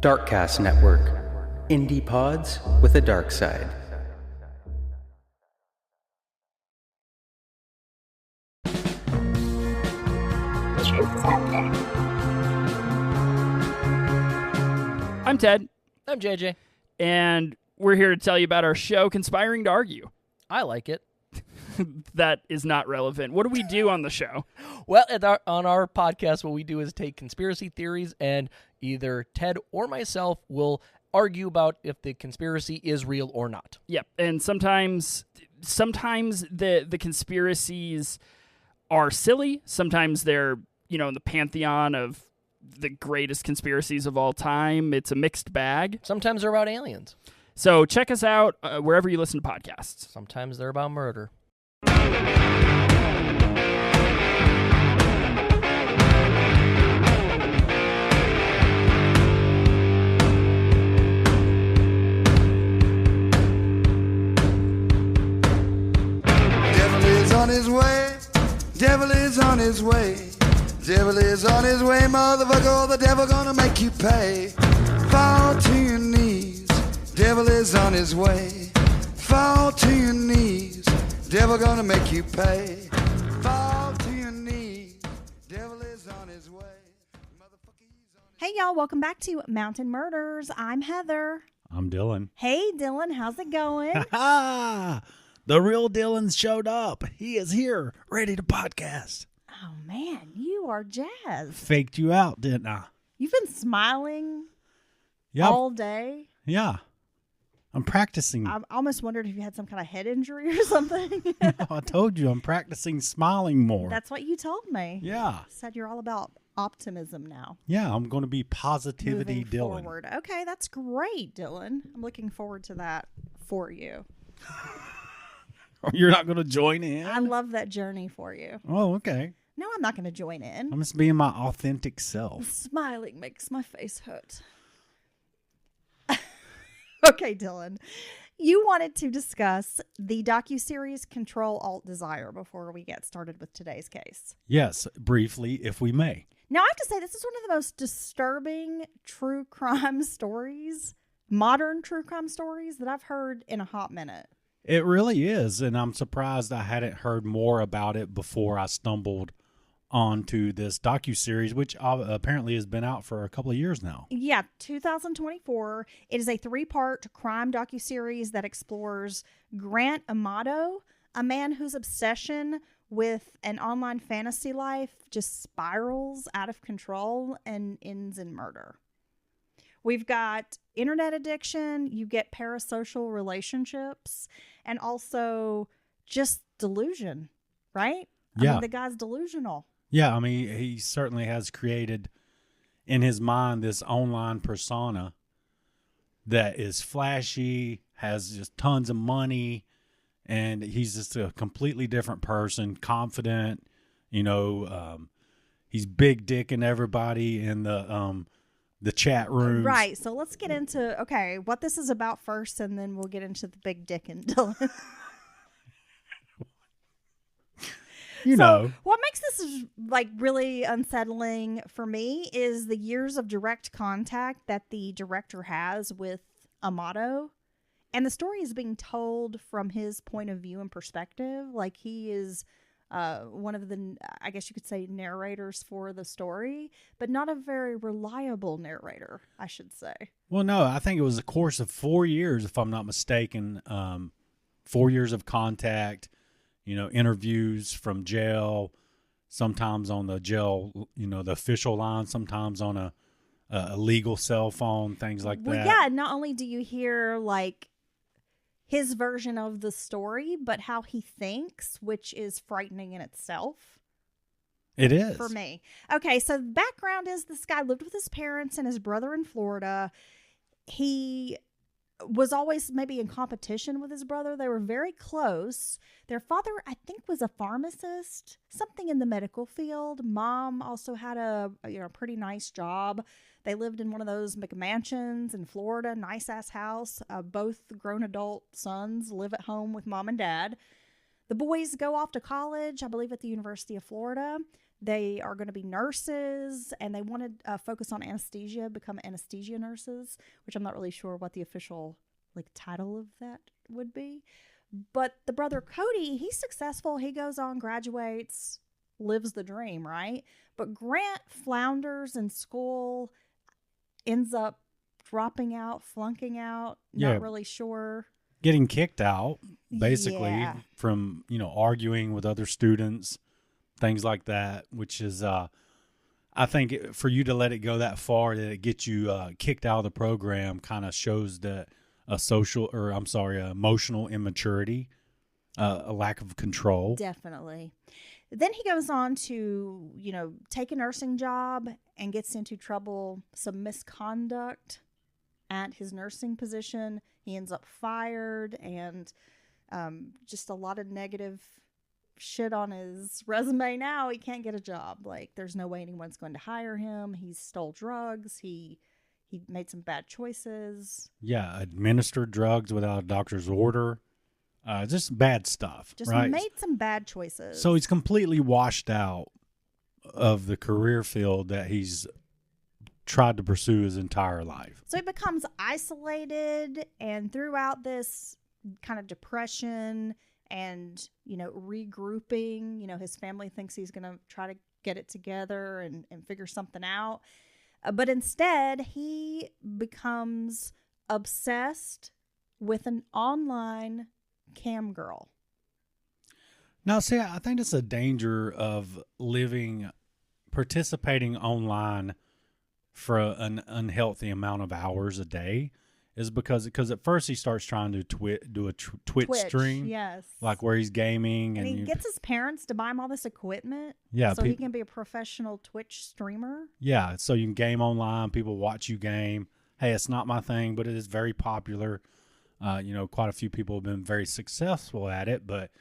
Darkcast Network. Indie pods with a dark side. I'm Ted. I'm JJ. And we're here to tell you about our show, Conspiring to Argue. I like it. That is not relevant. What do we do on the show? Well, on our podcast, what we do is take conspiracy theories, and either Ted or myself will argue about if the conspiracy is real or not. Yep. And sometimes the conspiracies are silly. Sometimes they're, in the pantheon of the greatest conspiracies of all time. It's a mixed bag. Sometimes they're about aliens. So check us out wherever you listen to podcasts. Sometimes they're about murder. Devil is on his way. Devil is on his way. Devil is on his way, motherfucker. The devil gonna make you pay. Fall to your knees. Devil is on his way. Fall to your knees. Devil gonna make you pay. Fall to your knees. Devil is on his way. Hey y'all, welcome back to Mountain Murders. I'm Heather. I'm Dylan. Hey Dylan, how's it going? The real Dylan showed up. He is here, ready to podcast. Oh man, you are jazzed. Faked you out, didn't I? You've been smiling Yep. all day. Yeah. I'm practicing. I almost wondered if you had some kind of head injury or something. I told you, I'm practicing smiling more. That's what you told me. Yeah. Said you're all about optimism now. Yeah, I'm going to be positivity Moving Dylan. forward. Okay, that's great, Dylan. I'm looking forward to that for you. You're not going to join in? I love that journey for you. Oh, okay. No, I'm not going to join in. I'm just being my authentic self. Smiling makes my face hurt. Okay, Dylan. You wanted to discuss the docuseries Control Alt Desire before we get started with today's case. Yes, briefly, if we may. Now, I have to say, this is one of the most disturbing true crime stories, modern true crime stories that I've heard in a hot minute. It really is, and I'm surprised I hadn't heard more about it before I stumbled onto this docuseries, which apparently has been out for a couple of years now. Yeah, 2024. It is a 3-part crime docuseries that explores Grant Amato, a man whose obsession with an online fantasy life just spirals out of control and ends in murder. We've got internet addiction, you get parasocial relationships, and also just delusion, right? Yeah. I mean, the guy's delusional. Yeah, I mean, he certainly has created in his mind this online persona that is flashy, has just tons of money, and he's just a completely different person, confident, he's big dicking everybody in the chat rooms. Right, so let's get into, what this is about first, and then we'll get into the big dick and Dylan. What makes this really unsettling for me is the years of direct contact that the director has with Amato. And the story is being told from his point of view and perspective. Like, he is one of the, I guess you could say, narrators for the story, but not a very reliable narrator, I should say. Well, no, I think it was a course of 4 years, if I'm not mistaken. 4 years of contact. Interviews from jail, sometimes on the jail, the official line, sometimes on a legal cell phone, things like that. Well, yeah, not only do you hear, his version of the story, but how he thinks, which is frightening in itself. It is. For me. Okay, so the background is this guy lived with his parents and his brother in Florida. He was always maybe in competition with his brother. They were very close. Their father, I think, was a pharmacist, something in the medical field. Mom also had a pretty nice job. They lived in one of those McMansions in Florida, nice ass house. Both grown adult sons live at home with mom and dad. The boys go off to college, I believe at the University of Florida. They are going to be nurses, and they want to focus on anesthesia, become anesthesia nurses, which I'm not really sure what the official title of that would be. But the brother Cody, he's successful. He goes on, graduates, lives the dream, right? But Grant flounders in school, ends up dropping out, flunking out, not really sure. Getting kicked out, basically, Yeah. from, arguing with other students, things like that, which is, I think for you to let it go that far, that it gets you kicked out of the program, kind of shows that emotional immaturity, a lack of control. Definitely. Then he goes on to, take a nursing job and gets into trouble, some misconduct at his nursing position. He ends up fired, and just a lot of negative shit on his resume. Now he can't get a job. There's no way anyone's going to hire him. He stole drugs. He made some bad choices. Yeah, administered drugs without a doctor's order. Just bad stuff. Just right? made some bad choices. So he's completely washed out of the career field that he's tried to pursue his entire life. So he becomes isolated, and throughout this kind of depression and, regrouping, his family thinks he's going to try to get it together and figure something out. But instead, he becomes obsessed with an online cam girl. Now, see, I think it's a danger of participating online for an unhealthy amount of hours a day, is because at first he starts trying to do a Twitch stream, yes, where he's gaming, and he gets his parents to buy him all this equipment, so he can be a professional Twitch streamer. Yeah, so you can game online. People watch you game. Hey, it's not my thing, but it is very popular. Quite a few people have been very successful at it, but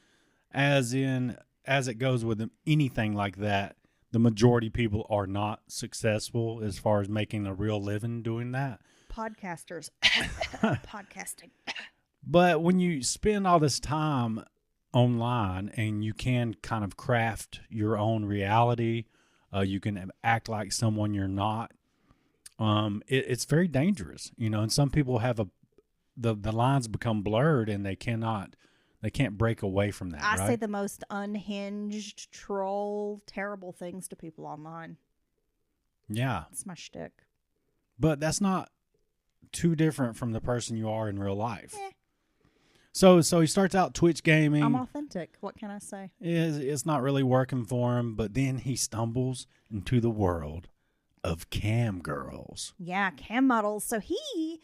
as it goes with anything like that, the majority of people are not successful as far as making a real living doing that. Podcasters. Podcasting. But when you spend all this time online and you can kind of craft your own reality, you can act like someone you're not. It's very dangerous, and some people have the lines become blurred and they can't break away from that. I right? say the most unhinged, troll, terrible things to people online. Yeah. It's my shtick. But that's not too different from the person you are in real life. Eh. So he starts out Twitch gaming. I'm authentic. What can I say? It's not really working for him, but then he stumbles into the world of cam girls. Yeah, cam models. So he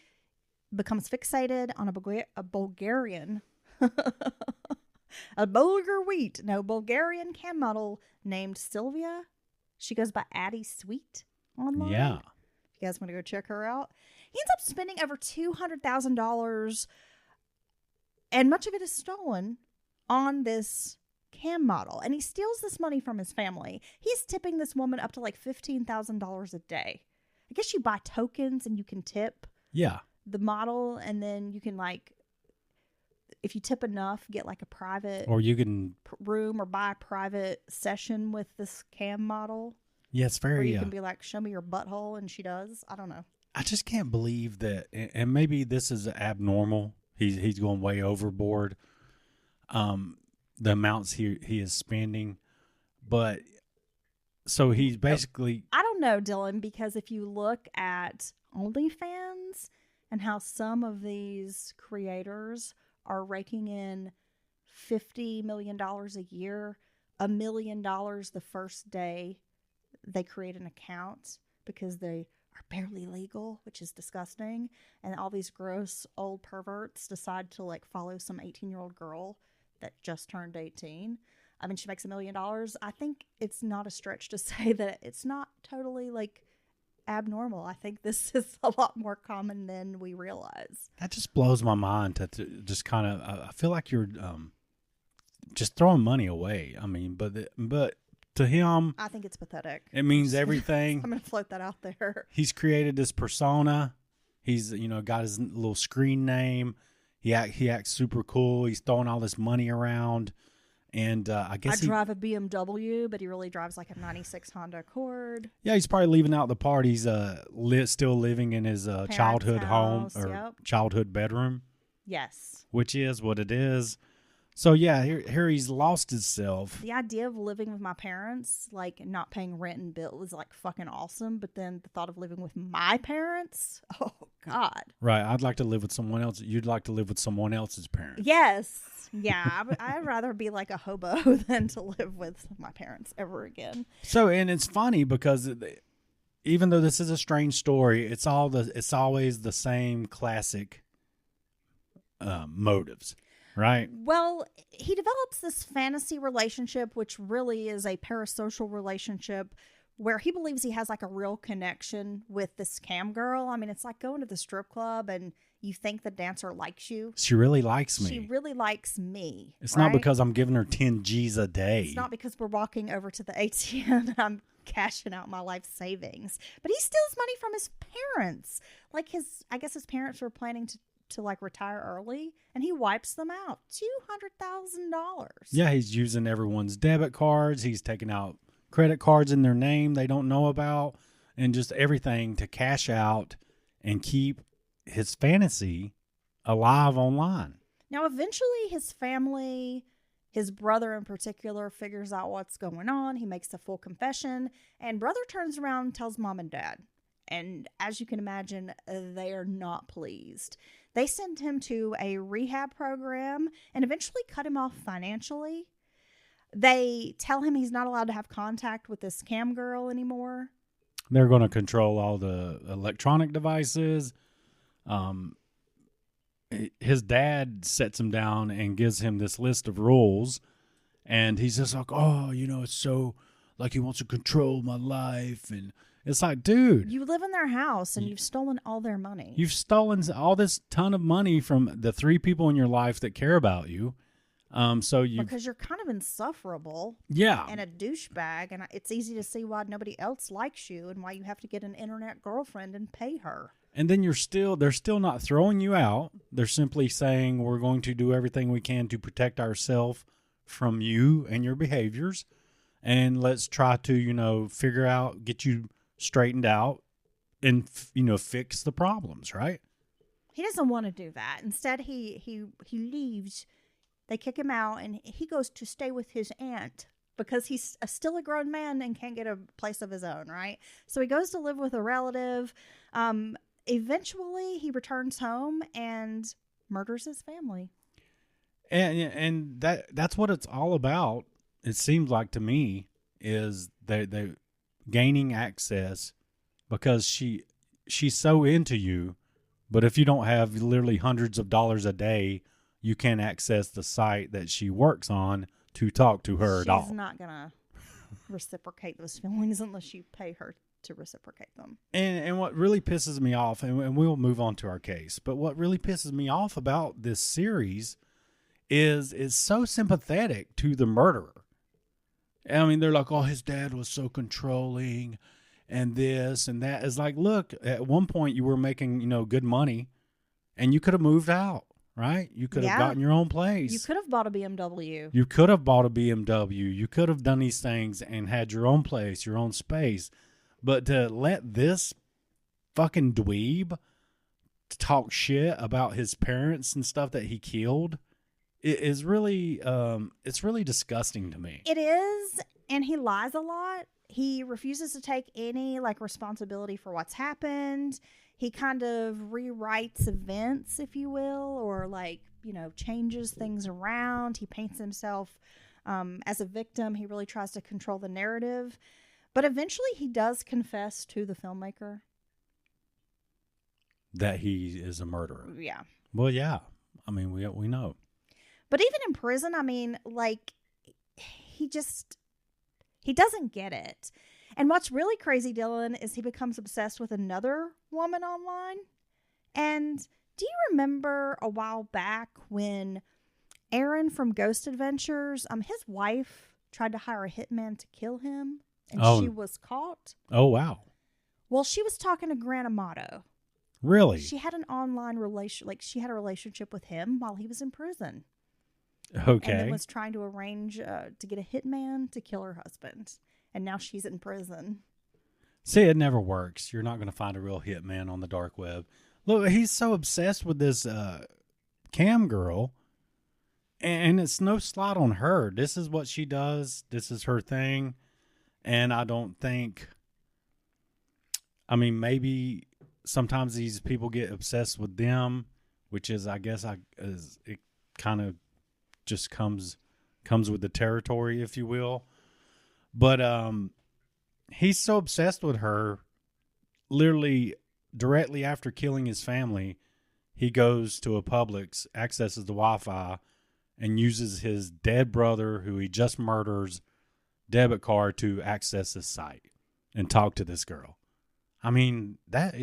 becomes fixated on a Bulgarian, a Bulgarian cam model named Sylvia. She goes by Addie Sweet online. Yeah. If you guys want to go check her out. He ends up spending over $200,000, and much of it is stolen on this cam model. And he steals this money from his family. He's tipping this woman up to $15,000 a day. I guess you buy tokens and you can tip Yeah. the model, and then you can if you tip enough, get a private Or you can. room or buy a private session with this cam model. Yeah, it's Or very. you can be show me your butthole, and she does. I don't know. I just can't believe that, and maybe this is abnormal. He's going way overboard. The amounts he is spending, but so he's basically. I don't know, Dylan, because if you look at OnlyFans and how some of these creators are raking in $50 million a year, $1 million the first day they create an account because they are barely legal, which is disgusting. And all these gross old perverts decide to follow some 18-year-old girl that just turned 18. I mean, she makes $1 million. I think it's not a stretch to say that it's not totally abnormal. I think this is a lot more common than we realize. That just blows my mind to just kind of. I feel like you're just throwing money away. I mean, but to him, I think it's pathetic. it means everything. I'm going to float that out there. He's created this persona. He's got his little screen name. He acts super cool. He's throwing all this money around, And I I guess drive a BMW, but he really drives like a 96 Honda Accord. yeah, he's probably leaving out the part. He's still living in his childhood house, home or yep. childhood bedroom, Yes. which is what it is. So yeah, here he's lost himself. The idea of living with my parents, like not paying rent and bill, is like fucking awesome. But then the thought of living with my parents, oh God. Right, I'd like to live with someone else. You'd like to live with someone else's parents. Yes. Yeah, I'd rather be like a hobo than to live with my parents ever again. So, and it's funny because even though this is a strange story, it's always the same classic motives, right? Well, he develops this fantasy relationship, which really is a parasocial relationship where he believes he has like a real connection with this cam girl. I mean, it's like going to the strip club and you think the dancer likes you. She really likes me. She really likes me. It's right? not because I'm giving her 10 G's a day. It's not because we're walking over to the ATM and I'm cashing out my life savings. But he steals money from his parents. Like I guess his parents were planning to like retire early, and he wipes them out. $200,000. Yeah, he's using everyone's debit cards. He's taking out credit cards in their name they don't know about, and just everything to cash out and keep his fantasy alive online. Now, eventually his family, his brother in particular, figures out what's going on. He makes a full confession, and brother turns around and tells mom and dad. And as you can imagine, they are not pleased. They send him to a rehab program and eventually cut him off financially. They tell him he's not allowed to have contact with this cam girl anymore. They're going to control all the electronic devices. His dad sets him down and gives him this list of rules. And he's just like, oh, it's so like he wants to control my life. And it's like, dude, you live in their house and you've stolen all their money. You've stolen all this ton of money from the 3 people in your life that care about you. Because you're kind of insufferable, yeah, and a douchebag, and it's easy to see why nobody else likes you and why you have to get an internet girlfriend and pay her. And then they're still not throwing you out. They're simply saying we're going to do everything we can to protect ourselves from you and your behaviors, and let's try to figure out, get you straightened out, and fix the problems. Right? He doesn't want to do that. Instead, he leaves. They kick him out, and he goes to stay with his aunt because he's still a grown man and can't get a place of his own, right? So he goes to live with a relative. Eventually, he returns home and murders his family. And that's what it's all about. It seems like to me is they gaining access because she's so into you, but if you don't have literally hundreds of dollars a day, you can't access the site that she works on to talk to her at all. She's not going to reciprocate those feelings unless you pay her to reciprocate them. And what really pisses me off, and we'll move on to our case, but what really pisses me off about this series is it's so sympathetic to the murderer. I mean, they're like, oh, his dad was so controlling and this and that. It's like, look, at one point you were making, good money and you could have moved out. Right? You could have gotten your own place. You could have bought a BMW. You could have bought a BMW. You could have done these things and had your own place, your own space. But to let this fucking dweeb talk shit about his parents and stuff that he killed, it is really, it's really disgusting to me. It is, and he lies a lot. He refuses to take any responsibility for what's happened. He kind of rewrites events, if you will, or changes things around. He paints himself as a victim. He really tries to control the narrative. But eventually he does confess to the filmmaker. That he is a murderer. Yeah. Well, yeah. I mean, we know. But even in prison, I mean, he doesn't get it. And what's really crazy, Dylan, is he becomes obsessed with another woman online. And do you remember a while back when Aaron from Ghost Adventures, his wife tried to hire a hitman to kill him, and she was caught? Oh, wow. Well, she was talking to Grant Amato. Really? She had an online she had a relationship with him while he was in prison. Okay. And then was trying to arrange to get a hitman to kill her husband. And now she's in prison. See, it never works. You're not going to find a real hitman on the dark web. Look, he's so obsessed with this cam girl, and it's no slight on her. This is what she does. This is her thing. And I don't think, I mean, maybe sometimes these people get obsessed with them, which is, I guess, it kind of just comes with the territory, if you will. But he's so obsessed with her, literally directly after killing his family, he goes to a Publix, accesses the Wi-Fi, and uses his dead brother, who he just murders, debit card to access this site and talk to this girl. I mean, that's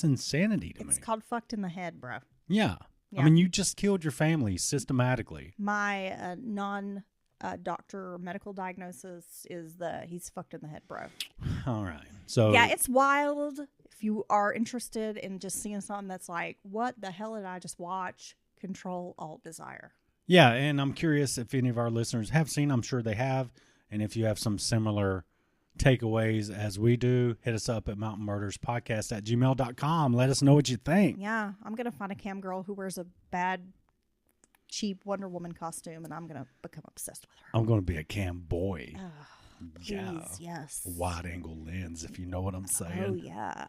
insanity to me. It's called fucked in the head, bro. Yeah. Yeah. I mean, you just killed your family systematically. My non-doctor medical diagnosis is he's fucked in the head, bro. All right. So yeah, it's wild. If you are interested in just seeing something that's like, what the hell did I just watch? Control, Alt, Desire. Yeah, and I'm curious if any of our listeners have seen. I'm sure they have. And if you have some similar takeaways as we do, hit us up at mountainmurderspodcast@gmail.com. Let us know what you think. Yeah, I'm going to find a cam girl who wears a bad, cheap Wonder Woman costume, and I'm going to become obsessed with her. I'm going to be a cam boy. Please, Yeah. yes. Wide angle lens, if you know what I'm saying. Oh, yeah.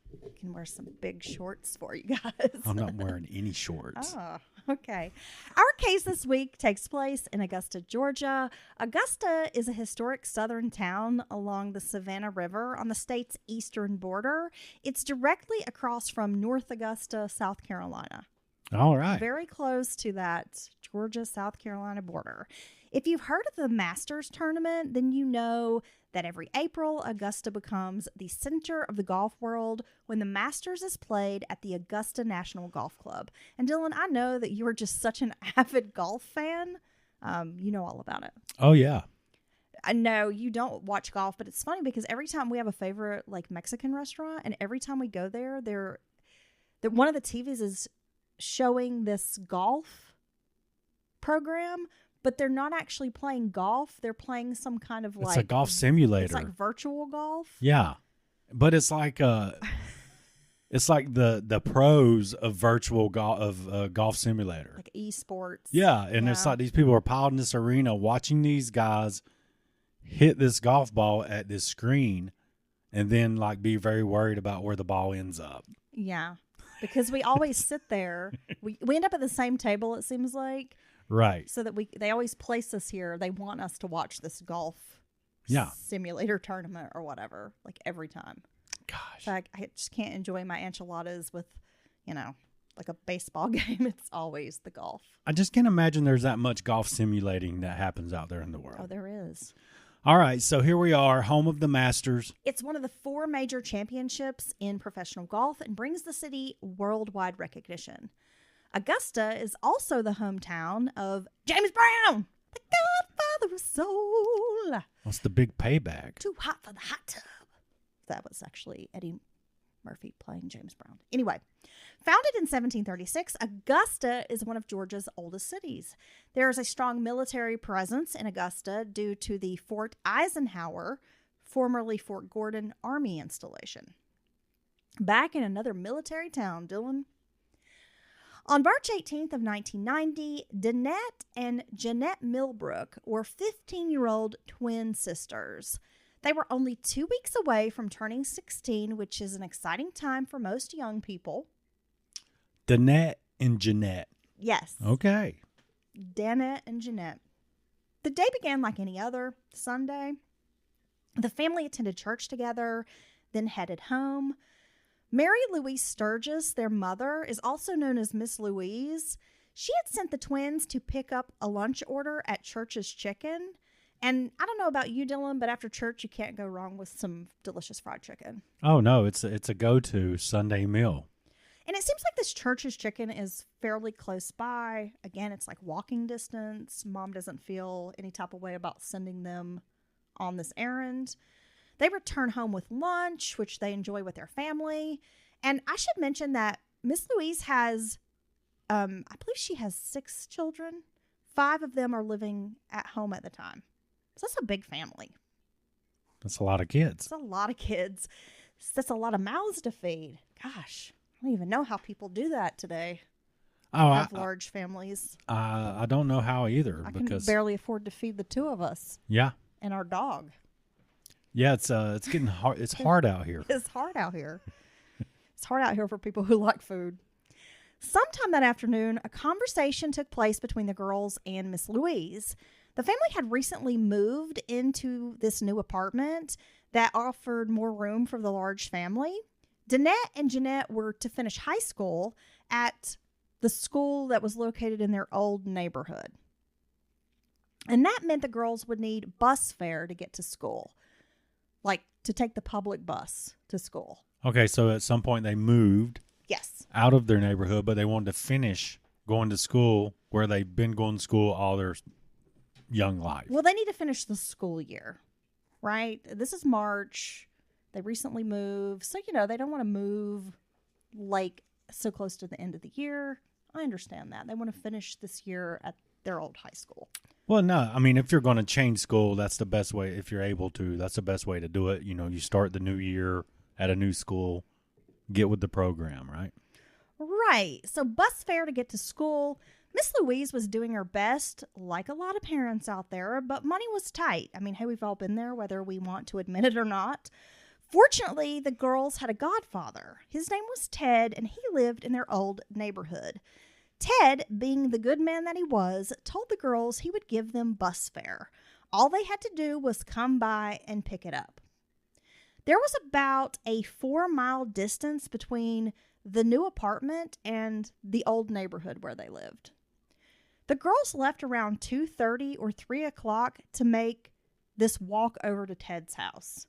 I can wear some big shorts for you guys. I'm not wearing any shorts. Oh, okay. Our case this week takes place in Augusta, Georgia. Augusta is a historic southern town along the Savannah River on the state's eastern border. It's directly across from North Augusta, South Carolina. All right. Very close to that Georgia-South Carolina border. If you've heard of the Masters tournament, then you know that every April, Augusta becomes the center of the golf world when the Masters is played at the Augusta National Golf Club. And Dylan, I know that you are just such an avid golf fan. You know all about it. Oh, yeah. I know you don't watch golf, but it's funny because every time we have a favorite like Mexican restaurant, and every time we go there, one of the TVs is showing this golf program, but they're not actually playing golf. They're playing some kind of It's a golf simulator. It's like virtual golf. Yeah. But it's like it's like the pros of virtual golf simulator. Like esports. Yeah, and it's like these people are piled in this arena watching these guys hit this golf ball at this screen and then like be very worried about where the ball ends up. Yeah. Because we always sit there. We end up at the same table, it seems like. Right. So that they always place us here. They want us to watch this golf simulator tournament or whatever, like every time. Gosh. So I just can't enjoy my enchiladas with, like a baseball game. It's always the golf. I just can't imagine there's that much golf simulating that happens out there in the world. Oh, there is. All right, so here we are, home of the Masters. It's one of the 4 major championships in professional golf and brings the city worldwide recognition. Augusta is also the hometown of James Brown, the godfather of soul. What's the big payback? Too hot for the hot tub. That was actually Eddie Murphy playing James Brown. Anyway, founded in 1736, Augusta is one of Georgia's oldest cities. There is a strong military presence in Augusta due to the Fort Eisenhower, formerly Fort Gordon, Army installation. Back in another military town, Dylan. On March 18th of 1990, Danette and Jeanette Millbrook were 15-year-old twin sisters. They were only 2 weeks away from turning 16, which is an exciting time for most young people. Danette and Jeanette. Yes. Okay. Danette and Jeanette. The day began like any other Sunday. The family attended church together, then headed home. Mary Louise Sturgis, their mother, is also known as Miss Louise. She had sent the twins to pick up a lunch order at Church's Chicken. And I don't know about you, Dylan, but after church, you can't go wrong with some delicious fried chicken. Oh, no, it's a go-to Sunday meal. And it seems like this Church's Chicken is fairly close by. Again, it's like walking distance. Mom doesn't feel any type of way about sending them on this errand. They return home with lunch, which they enjoy with their family. And I should mention that Miss Louise has, I believe she has 6 children. 5 of them are living at home at the time. So that's a big family. That's a lot of kids. It's a lot of kids. That's a lot of mouths to feed. Gosh, I don't even know how people do that today. Oh, Have large families. I don't know how either I because can barely afford to feed the 2 of us. Yeah. And our dog. Yeah, it's getting hard. It's hard out here. It's hard out here. It's hard out here for people who like food. Sometime that afternoon, a conversation took place between the girls and Miss Louise. The family had recently moved into this new apartment that offered more room for the large family. Danette and Jeanette were to finish high school at the school that was located in their old neighborhood. And that meant the girls would need bus fare to get to school, like to take the public bus to school. Okay, so at some point they moved Yes. out of their neighborhood, but they wanted to finish going to school where they've been going to school all their young life. Well, they need to finish the school year, right? This is March. They recently moved. So, they don't want to move like so close to the end of the year. I understand that. They want to finish this year at their old high school. Well, no, I mean, if you're going to change school, that's the best way. If you're able to, that's the best way to do it. You start the new year at a new school, get with the program, right? Right. So bus fare to get to school. Miss Louise was doing her best, like a lot of parents out there, but money was tight. I mean, hey, we've all been there, whether we want to admit it or not. Fortunately, the girls had a godfather. His name was Ted, and he lived in their old neighborhood. Ted, being the good man that he was, told the girls he would give them bus fare. All they had to do was come by and pick it up. There was about a 4-mile distance between the new apartment and the old neighborhood where they lived. The girls left around 2:30 or 3 o'clock to make this walk over to Ted's house.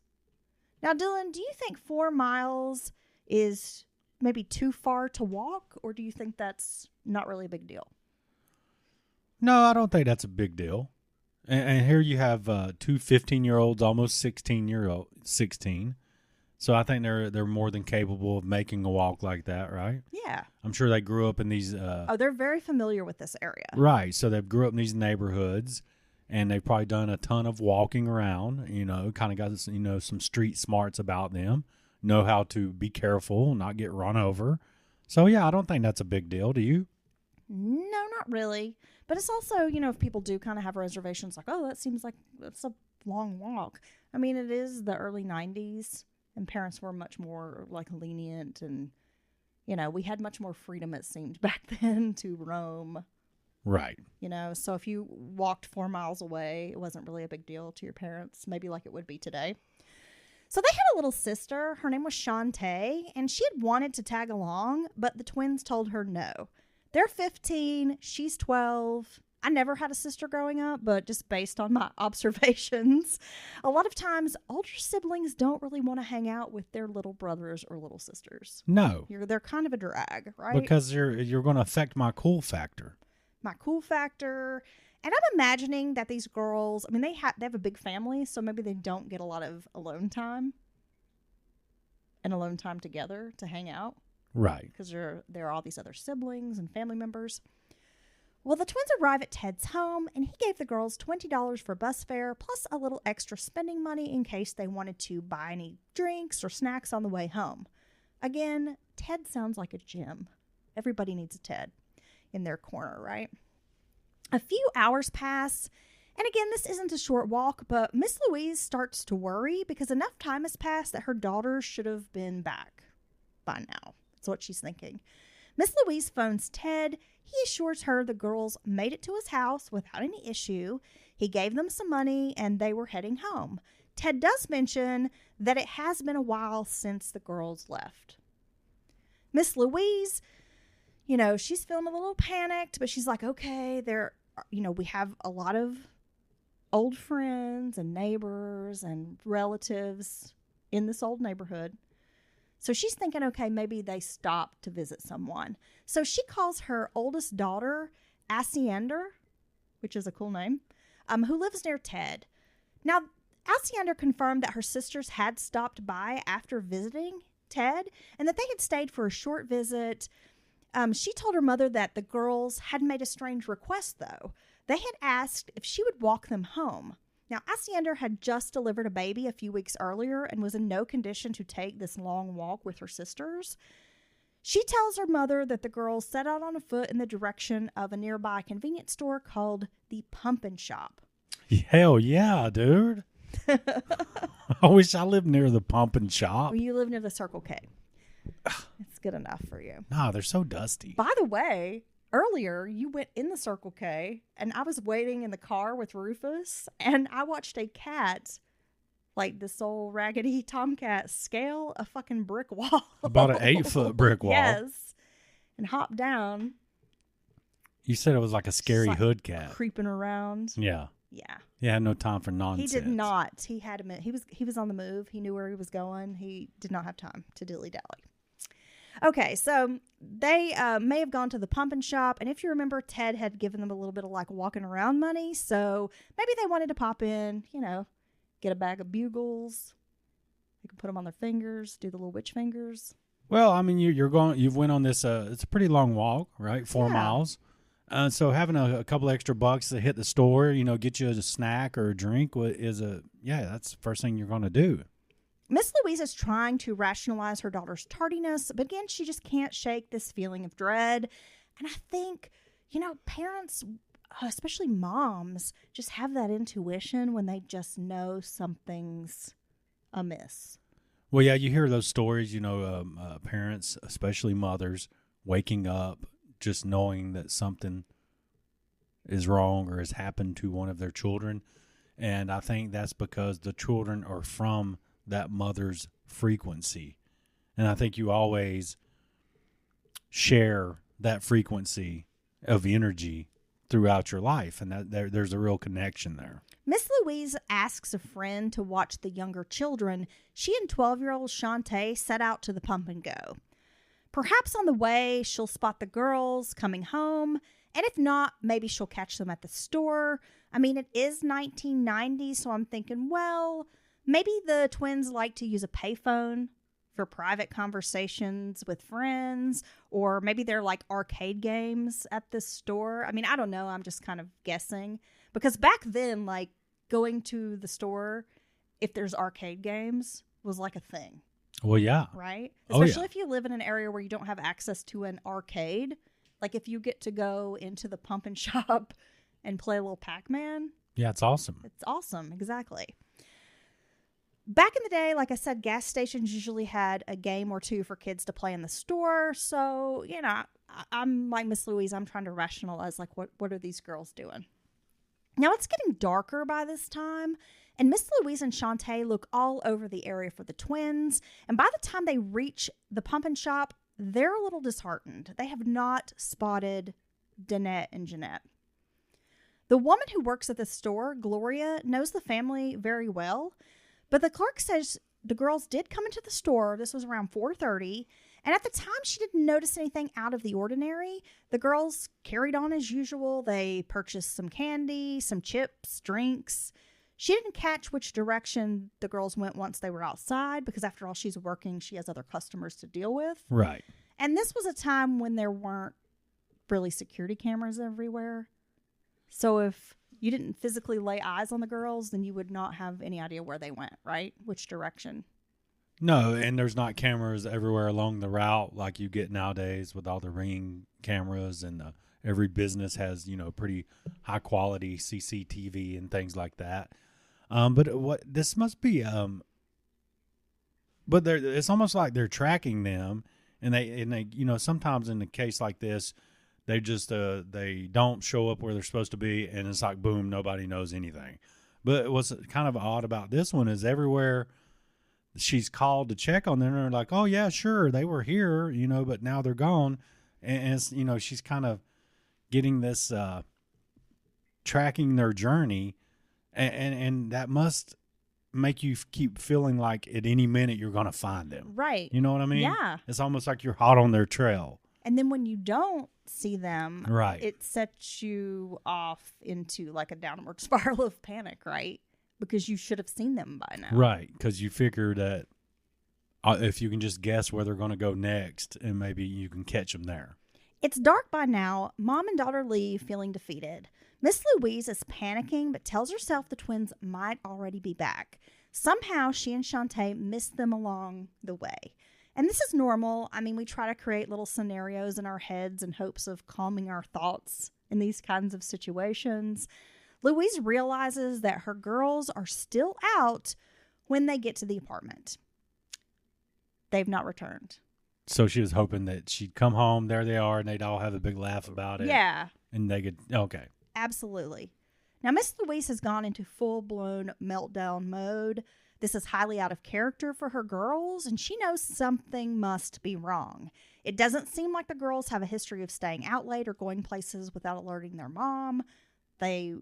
Now, Dylan, do you think 4 miles is maybe too far to walk, or do you think that's not really a big deal? No, I don't think that's a big deal. And here you have 2 15-year-olds, almost 16. So I think they're more than capable of making a walk like that, right? Yeah. I'm sure they grew up in these. They're very familiar with this area. Right. So they grew up in these neighborhoods, and they've probably done a ton of walking around. Kind of got some street smarts about them. Know how to be careful, not get run over. So yeah, I don't think that's a big deal. Do you? No, not really. But it's also, if people do kind of have reservations, like, oh, that seems like that's a long walk. I mean, it is the early 90s, and parents were much more, lenient, and, we had much more freedom, it seemed, back then to roam. Right. So if you walked 4 miles away, it wasn't really a big deal to your parents, maybe like it would be today. So they had a little sister. Her name was Shantae, and she had wanted to tag along, but the twins told her no. They're 15. She's 12. I never had a sister growing up, but just based on my observations, a lot of times older siblings don't really want to hang out with their little brothers or little sisters. No. They're kind of a drag, right? Because you're going to affect my cool factor. My cool factor. And I'm imagining that these girls, I mean, they have a big family, so maybe they don't get a lot of alone time and alone time together to hang out. Right. Because there are all these other siblings and family members. Well, the twins arrive at Ted's home, and he gave the girls $20 for bus fare, plus a little extra spending money in case they wanted to buy any drinks or snacks on the way home. Again, Ted sounds like a gem. Everybody needs a Ted in their corner, right? A few hours pass, and again, this isn't a short walk, but Miss Louise starts to worry because enough time has passed that her daughter should have been back by now. That's what she's thinking. Miss Louise phones Ted. He assures her the girls made it to his house without any issue. He gave them some money, and they were heading home. Ted does mention that it has been a while since the girls left. Miss Louise, she's feeling a little panicked, but she's like, okay, we have a lot of old friends and neighbors and relatives in this old neighborhood. So she's thinking, okay, maybe they stopped to visit someone. So she calls her oldest daughter, Asiander, which is a cool name, who lives near Ted. Now, Asiander confirmed that her sisters had stopped by after visiting Ted and that they had stayed for a short visit. She told her mother that the girls had made a strange request, though. They had asked if she would walk them home. Now, Asiander had just delivered a baby a few weeks earlier and was in no condition to take this long walk with her sisters. She tells her mother that the girls set out on foot in the direction of a nearby convenience store called the Pumpkin Shop. Hell yeah, dude. I wish I lived near the Pumpkin Shop. Well, you live near the Circle K. It's good enough for you. Nah, they're so dusty. By the way, earlier you went in the Circle K and I was waiting in the car with Rufus and I watched a cat, like this old raggedy tomcat, scale a fucking brick wall. About an 8-foot brick wall. Yes. And hop down. You said it was like a scary Just like hood cat. Creeping around. Yeah. Yeah. He had no time for nonsense. He did not. He had he was on the move. He knew where he was going. He did not have time to dilly-dally. Okay, so they may have gone to the Pumpkin Shop, and if you remember, Ted had given them a little bit of like walking around money, so maybe they wanted to pop in, get a bag of bugles. They could put them on their fingers, do the little witch fingers. Well, I mean, you've went on this. It's a pretty long walk, right? 4 miles. So having a couple extra bucks to hit the store, get you a snack or a drink that's the first thing you're going to do. Miss Louise is trying to rationalize her daughter's tardiness, but again, she just can't shake this feeling of dread. And I think, parents, especially moms, just have that intuition when they just know something's amiss. Well, yeah, you hear those stories, parents, especially mothers, waking up just knowing that something is wrong or has happened to one of their children. And I think that's because the children are from that mother's frequency. And I think you always share that frequency of energy throughout your life. And there's a real connection there. Miss Louise asks a friend to watch the younger children. She and 12-year-old Shantae set out to the Pump and Go. Perhaps on the way, she'll spot the girls coming home, and if not, maybe she'll catch them at the store. I mean, it is 1990, so I'm thinking, well, maybe the twins like to use a payphone for private conversations with friends, or maybe they're like arcade games at the store. I mean, I don't know. I'm just kind of guessing. Because back then, like, going to the store, if there's arcade games, was like a thing. Well, yeah. Right? Oh, Especially yeah. if you live in an area where you don't have access to an arcade. Like if you get to go into the Pump and Shop and play a little Pac-Man. Yeah, it's awesome. It's awesome. Exactly. Back in the day, like I said, gas stations usually had a game or two for kids to play in the store. So, I'm like Miss Louise. I'm trying to rationalize, like, what are these girls doing? Now, it's getting darker by this time. And Miss Louise and Shantae look all over the area for the twins. And by the time they reach the Pump and Shop, they're a little disheartened. They have not spotted Danette and Jeanette. The woman who works at the store, Gloria, knows the family very well. But the clerk says the girls did come into the store. This was around 4:30. And at the time, she didn't notice anything out of the ordinary. The girls carried on as usual. They purchased some candy, some chips, drinks. She didn't catch which direction the girls went once they were outside because, after all, she's working. She has other customers to deal with. Right. And this was a time when there weren't really security cameras everywhere. So if you didn't physically lay eyes on the girls, then you would not have any idea where they went, right? Which direction. No, and there's not cameras everywhere along the route like you get nowadays with all the Ring cameras, and every business has, pretty high quality CCTV and things like that. But what this must be, but it's almost like they're tracking them, and they sometimes in a case like this, they just they don't show up where they're supposed to be, and it's like boom, nobody knows anything. But what's kind of odd about this one is everywhere she's called to check on them, and they're like, oh yeah, sure, they were here, but now they're gone, and it's, she's kind of getting this tracking their journey. And that must make you keep feeling like at any minute you're going to find them. Right. You know what I mean? Yeah. It's almost like you're hot on their trail. And then when you don't see them, right, it sets you off into like a downward spiral of panic, right? Because you should have seen them by now. Right, because you figure that if you can just guess where they're going to go next, and maybe you can catch them there. It's dark by now. Mom and daughter leave feeling defeated. Miss Louise is panicking but tells herself the twins might already be back. Somehow she and Shantae miss them along the way. And this is normal. I mean, we try to create little scenarios in our heads in hopes of calming our thoughts in these kinds of situations. Louise realizes that her girls are still out when they get to the apartment. They've not returned. So she was hoping that she'd come home, there they are, and they'd all have a big laugh about it. Yeah. And they could, okay. Absolutely. Now, Miss Louise has gone into full-blown meltdown mode. This is highly out of character for her girls, and she knows something must be wrong. It doesn't seem like the girls have a history of staying out late or going places without alerting their mom. They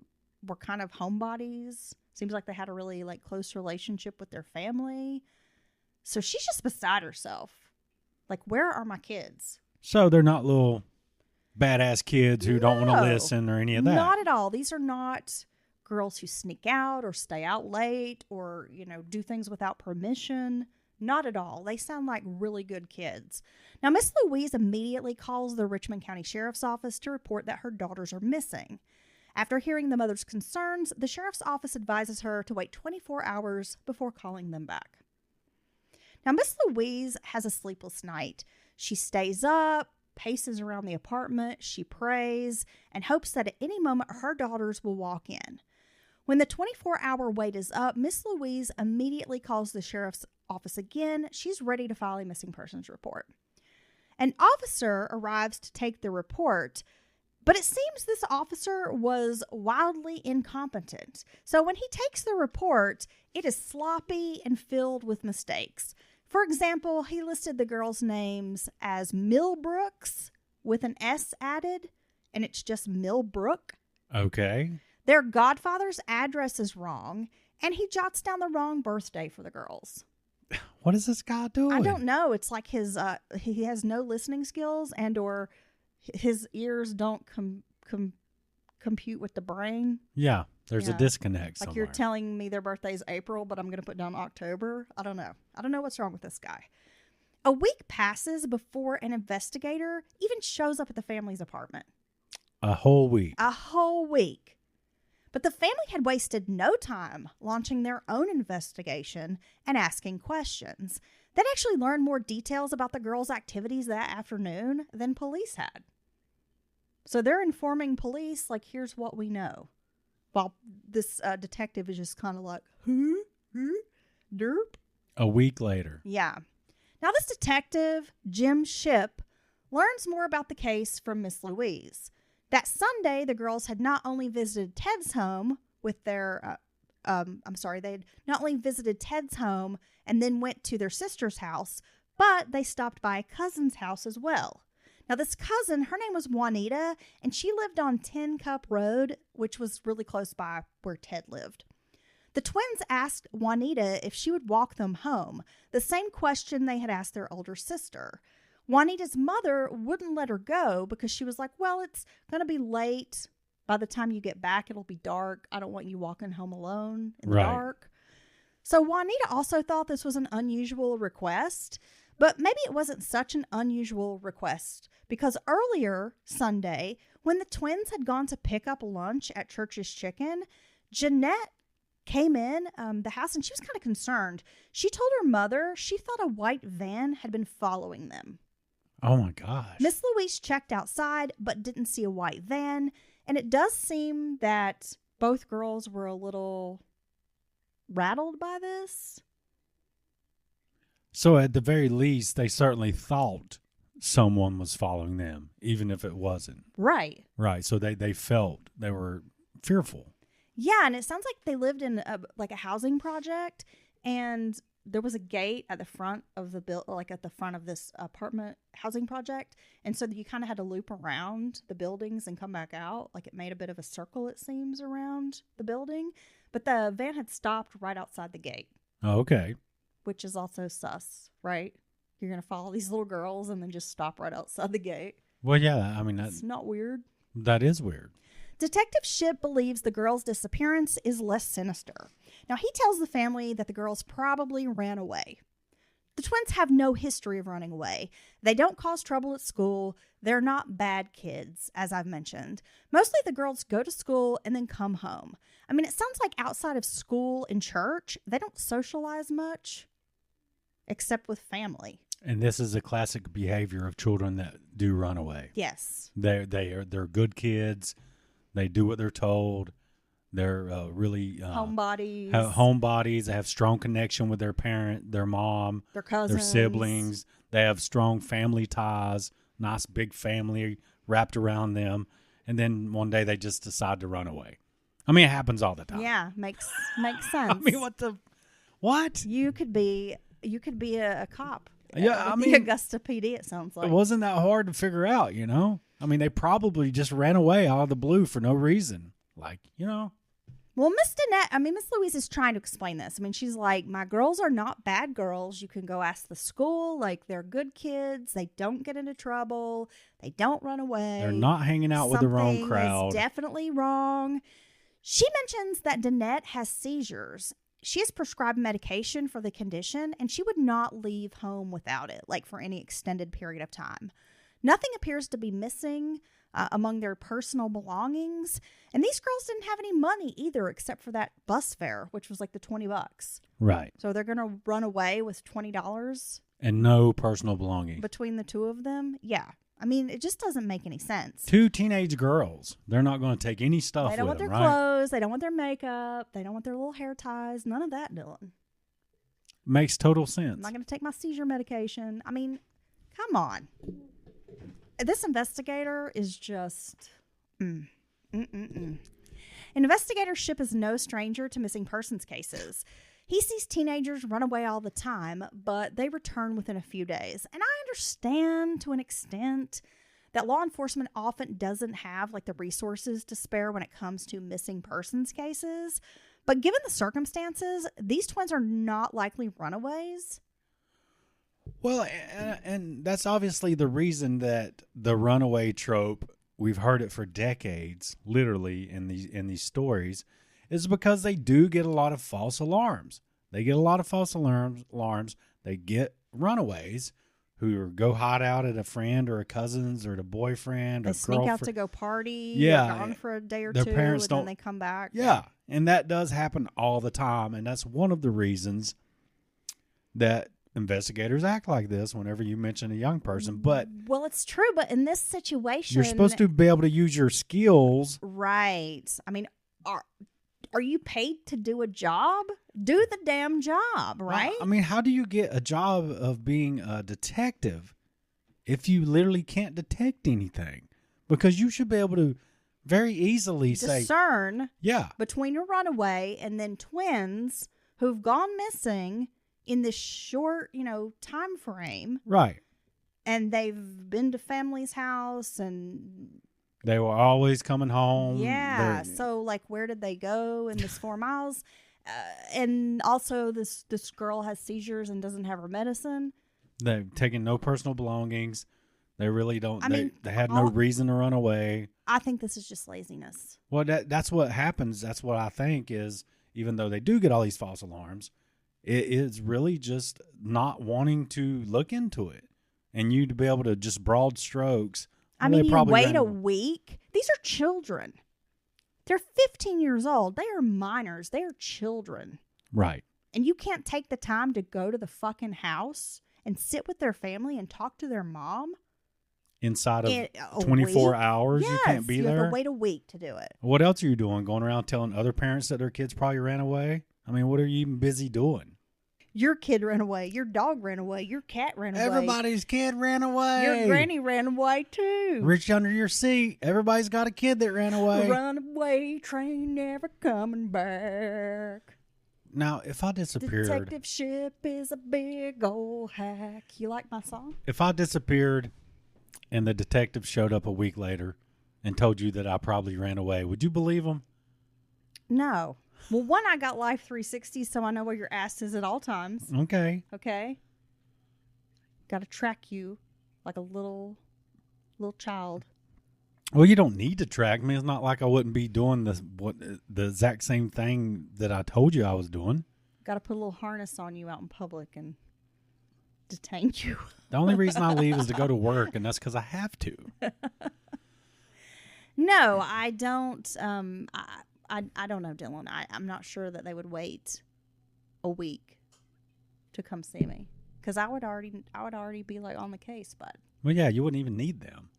were kind of homebodies. Seems like they had a really close relationship with their family. So she's just beside herself. Like, where are my kids? So they're not little badass kids who don't want to listen or any of that. Not at all. These are not girls who sneak out or stay out late or, do things without permission. Not at all. They sound like really good kids. Now, Miss Louise immediately calls the Richmond County Sheriff's Office to report that her daughters are missing. After hearing the mother's concerns, the Sheriff's Office advises her to wait 24 hours before calling them back. Now, Miss Louise has a sleepless night. She stays up, paces around the apartment, she prays, and hopes that at any moment her daughters will walk in. When the 24-hour wait is up, Miss Louise immediately calls the sheriff's office again. She's ready to file a missing persons report. An officer arrives to take the report, but it seems this officer was wildly incompetent. So when he takes the report, it is sloppy and filled with mistakes. For example, he listed the girls' names as Millbrooks with an S added, and it's just Millbrook. Okay. Their godfather's address is wrong, and he jots down the wrong birthday for the girls. What is this guy doing? I don't know. It's like he has no listening skills and or his ears don't compute with the brain. Yeah, there's a disconnect Like somewhere. you're telling me their birthday's April, but I'm going to put down October. I don't know. I don't know what's wrong with this guy. A week passes before an investigator even shows up at the family's apartment. A whole week. A whole week. But the family had wasted no time launching their own investigation and asking questions. They'd actually learned more details about the girls' activities that afternoon than police had. So they're informing police, like, here's what we know. While this detective is just kind of like, derp. A week later. Yeah. Now this detective, Jim Shipp, learns more about the case from Miss Louise. That Sunday, the girls had not only visited Ted's home with their, they had not only visited Ted's home and then went to their sister's house, but they stopped by a cousin's house as well. Now, this cousin, her name was Juanita, and she lived on 10 Cup Road, which was really close by where Ted lived. The twins asked Juanita if she would walk them home, the same question they had asked their older sister. Juanita's mother wouldn't let her go because she was like, well, it's going to be late. By the time you get back, it'll be dark. I don't want you walking home alone in the dark. So Juanita also thought this was an unusual request, but maybe it wasn't such an unusual request because earlier Sunday, when the twins had gone to pick up lunch at Church's Chicken, Jeanette came in the house and she was kind of concerned. She told her mother she thought a white van had been following them. Oh my gosh. Miss Louise checked outside but didn't see a white van, and it does seem that both girls were a little rattled by this. So at the very least, they certainly thought someone was following them, even if it wasn't. Right. Right. So they felt they were fearful. Yeah, and it sounds like they lived in a housing project, and there was a gate at the front of the at the front of this apartment housing project, and so you kind of had to loop around the buildings and come back out. Like it made a bit of a circle, it seems, around the building, but the van had stopped right outside the gate. Oh, okay. Which is also sus, right? You're gonna follow these little girls and then just stop right outside the gate. Well, yeah. I mean, it's not weird. That is weird. Detective Shipp believes the girls' disappearance is less sinister. Now, he tells the family that the girls probably ran away. The twins have no history of running away. They don't cause trouble at school. They're not bad kids, as I've mentioned. Mostly the girls go to school and then come home. I mean, it sounds like outside of school and church, they don't socialize much except with family. And this is a classic behavior of children that do run away. Yes. They're good kids. They do what they're told. They're really Homebodies. Homebodies. They have strong connection with their parent, their mom, Their cousins. their siblings. They have strong family ties, nice big family wrapped around them. And then one day they just decide to run away. I mean, it happens all the time. Yeah, makes sense. I mean, what? You could be a cop. Yeah, With the Augusta PD, it sounds like. It wasn't that hard to figure out, you know? I mean, they probably just ran away out of the blue for no reason. Like, you know. Well, Miss Louise is trying to explain this. I mean, she's like, my girls are not bad girls. You can go ask the school. Like, they're good kids. They don't get into trouble. They don't run away. They're not hanging out with the wrong crowd. Something is definitely wrong. She mentions that Danette has seizures. She is prescribed medication for the condition, and she would not leave home without it, like for any extended period of time. Nothing appears to be missing among their personal belongings. And these girls didn't have any money either, except for that bus fare, which was like the $20. Right. So they're going to run away with $20 and no personal belongings between the two of them. Yeah. I mean, it just doesn't make any sense. 2 teenage girls. They're not going to take any stuff They don't want with their them, right? clothes. They don't want their makeup. They don't want their little hair ties. None of that, Dylan. Makes total I'm sense. not going to take my seizure medication. I mean, come on. This investigator is just... An investigator's ship is no stranger to missing persons cases. He sees teenagers run away all the time, but they return within a few days. And I understand to an extent that law enforcement often doesn't have like the resources to spare when it comes to missing persons cases. But given the circumstances, these twins are not likely runaways. Well, and that's obviously the reason that the runaway trope, we've heard it for decades, literally in these stories, is because they do get a lot of false alarms. They get a lot of false alarms. They get runaways who go hide out at a friend or a cousin's or a boyfriend or They sneak girlfriend. out to go party. Yeah. They're gone for a day or Their two, parents and don't- then they come back. Yeah, and that does happen all the time, and that's one of the reasons that investigators act like this whenever you mention a young person. But Well, it's true, but in this situation... you're supposed to be able to use your skills. Right. I mean, are you paid to do a job? Do the damn job, right? I mean, how do you get a job of being a detective if you literally can't detect anything? Because you should be able to very easily say, discern yeah, between a runaway and then twins who've gone missing in this short, time frame, right. and they've been to family's house and They were always coming home. yeah. They're- So like, where did they go in this 4 miles? And also this girl has seizures and doesn't have her medicine. They've taken no personal belongings. They really don't. I mean, they had no reason to run away. I think this is just laziness. Well, that's what happens. That's what I think is, even though they do get all these false alarms, it is really just not wanting to look into it. And you to be able to just broad strokes. I well, mean, they you probably wait ran a away. week. These are children. They're 15 years old. They are minors. They are children. Right. And you can't take the time to go to the fucking house and sit with their family and talk to their mom? Inside In of a 24 week? hours, Yes, you can't be you there. have to wait a week to do it. What else are you doing? Going around telling other parents that their kids probably ran away? I mean, what are you even busy doing? Your kid ran away. Your dog ran away. Your cat ran away. Everybody's kid ran away. Your granny ran away too. Reach under your seat. Everybody's got a kid that ran away. Runaway train never coming back. Now, if I disappeared, Detective ship is a big old hack. You like my song? if I disappeared and the detective showed up a week later and told you that I probably ran away, would you believe him? No. Well, one, I got Life 360, so I know where your ass is at all times. Okay. Okay? Got to track you like a little child. Well, you don't need to track me. It's not like I wouldn't be doing the exact same thing that I told you I was doing. Got to put a little harness on you out in public and detain you. The only reason I leave is to go to work, and that's because I have to. No, I don't. I don't know, Dylan. I'm not sure that they would wait a week to come see me, because I would already be like on the case. But Well, yeah, you wouldn't even need them,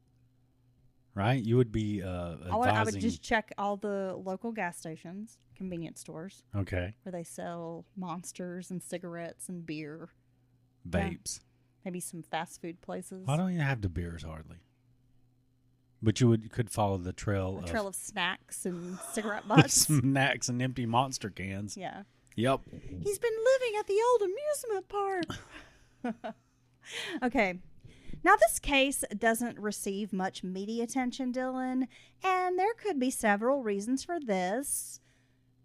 right? You would be advising. I would just check all the local gas stations, convenience stores, Okay. where they sell Monsters and cigarettes and beer. Vapes. Maybe some fast food places. Why don't you have the beers hardly? But you could follow the trail of snacks and cigarette butts. snacks and empty Monster cans. Yeah. Yep. He's been living at the old amusement park. Okay. Now, this case doesn't receive much media attention, Dylan, and there could be several reasons for this.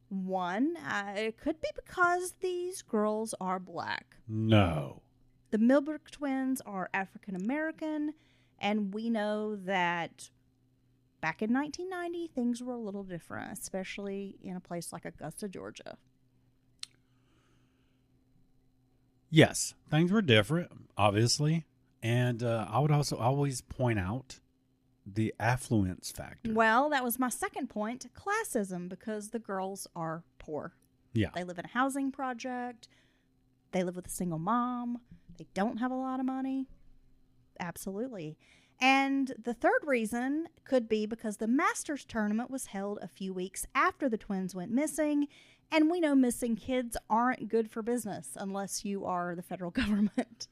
One, it could be because these girls are black. No. The Millbrook twins are African American, and we know that back in 1990, things were a little different, especially in a place like Augusta, Georgia. Yes, things were different, obviously. And I would also always point out the affluence factor. Well, that was my second point, classism, because the girls are poor. Yeah. They live in a housing project. They live with a single mom. They don't have a lot of money. Absolutely. And the third reason could be because the Masters tournament was held a few weeks after the twins went missing. And we know missing kids aren't good for business unless you are the federal government.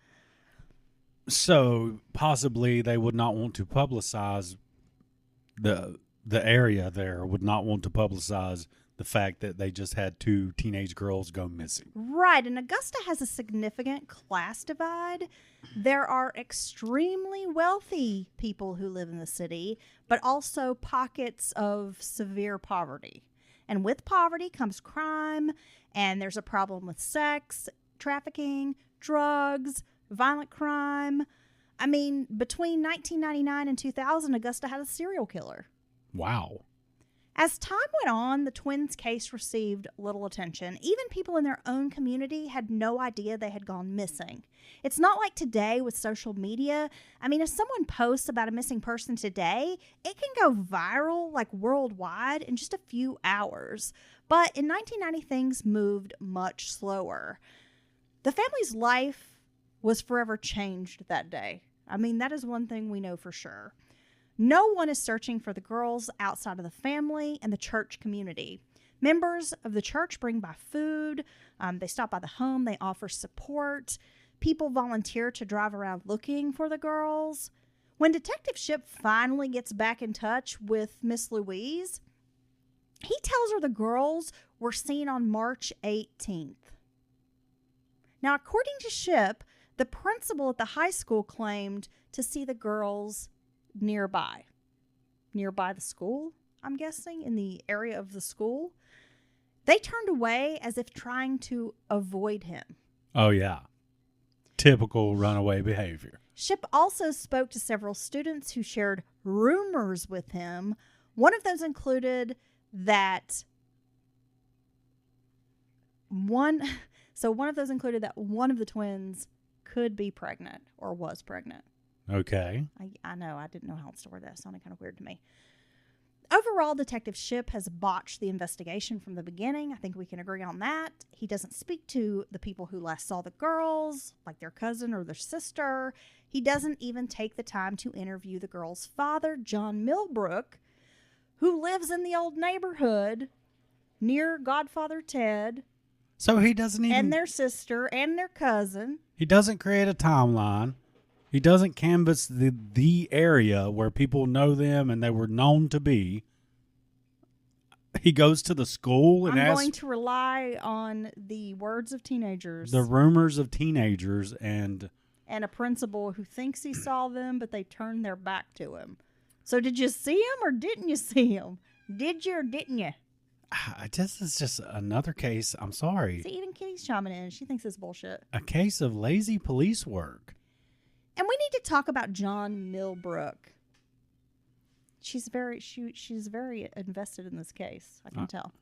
So possibly they would not want to publicize the area there, would not want to publicize the fact that they just had 2 teenage girls go missing. Right, and Augusta has a significant class divide. There are extremely wealthy people who live in the city, but also pockets of severe poverty. And with poverty comes crime, and there's a problem with sex, trafficking, drugs, violent crime. I mean, between 1999 and 2000, Augusta had a serial killer. Wow. As time went on, the twins' case received little attention. Even people in their own community had no idea they had gone missing. It's not like today with social media. I mean, if someone posts about a missing person today, it can go viral, like worldwide, in just a few hours. But in 1990, things moved much slower. The family's life was forever changed that day. I mean, that is one thing we know for sure. No one is searching for the girls outside of the family and the church community. Members of the church bring by food. They stop by the home. They offer support. People volunteer to drive around looking for the girls. When Detective Shipp finally gets back in touch with Miss Louise, he tells her the girls were seen on March 18th. Now, according to Shipp, the principal at the high school claimed to see the girls nearby the school, I'm guessing, in the area of the school. They turned away as if trying to avoid him. Oh, yeah. Typical runaway behavior. Shipp also spoke to several students who shared rumors with him. One of those included that one of the twins could be pregnant or was pregnant. Okay. I know. I didn't know how else to word that. It sounded kind of weird to me. Overall, Detective Shipp has botched the investigation from the beginning. I think we can agree on that. He doesn't speak to the people who last saw the girls, like their cousin or their sister. He doesn't even take the time to interview the girls' father, John Millbrook, who lives in the old neighborhood near Godfather Ted. So he doesn't even... And their sister and their cousin. He doesn't create a timeline. He doesn't canvass the area where people know them and they were known to be. He goes to the school and I'm going to rely on the words of teenagers. The rumors of teenagers and a principal who thinks he saw them, but they turned their back to him. So did you see him or didn't you see him? Did you or didn't you? This is just another case. I'm sorry. See, even Kitty's chiming in. She thinks it's bullshit. A case of lazy police work. And we need to talk about John Millbrook. She's very invested in this case, I can tell.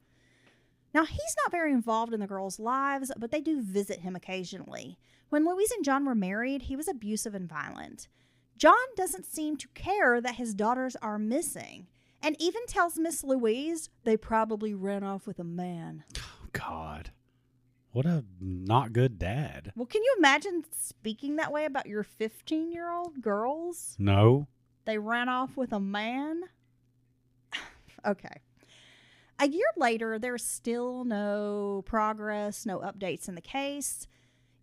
Now, he's not very involved in the girls' lives, but they do visit him occasionally. When Louise and John were married, he was abusive and violent. John doesn't seem to care that his daughters are missing, and even tells Miss Louise they probably ran off with a man. Oh, God. What a not good dad. Well, can you imagine speaking that way about your 15-year-old girls? No. They ran off with a man? Okay. A year later, there's still no progress, no updates in the case.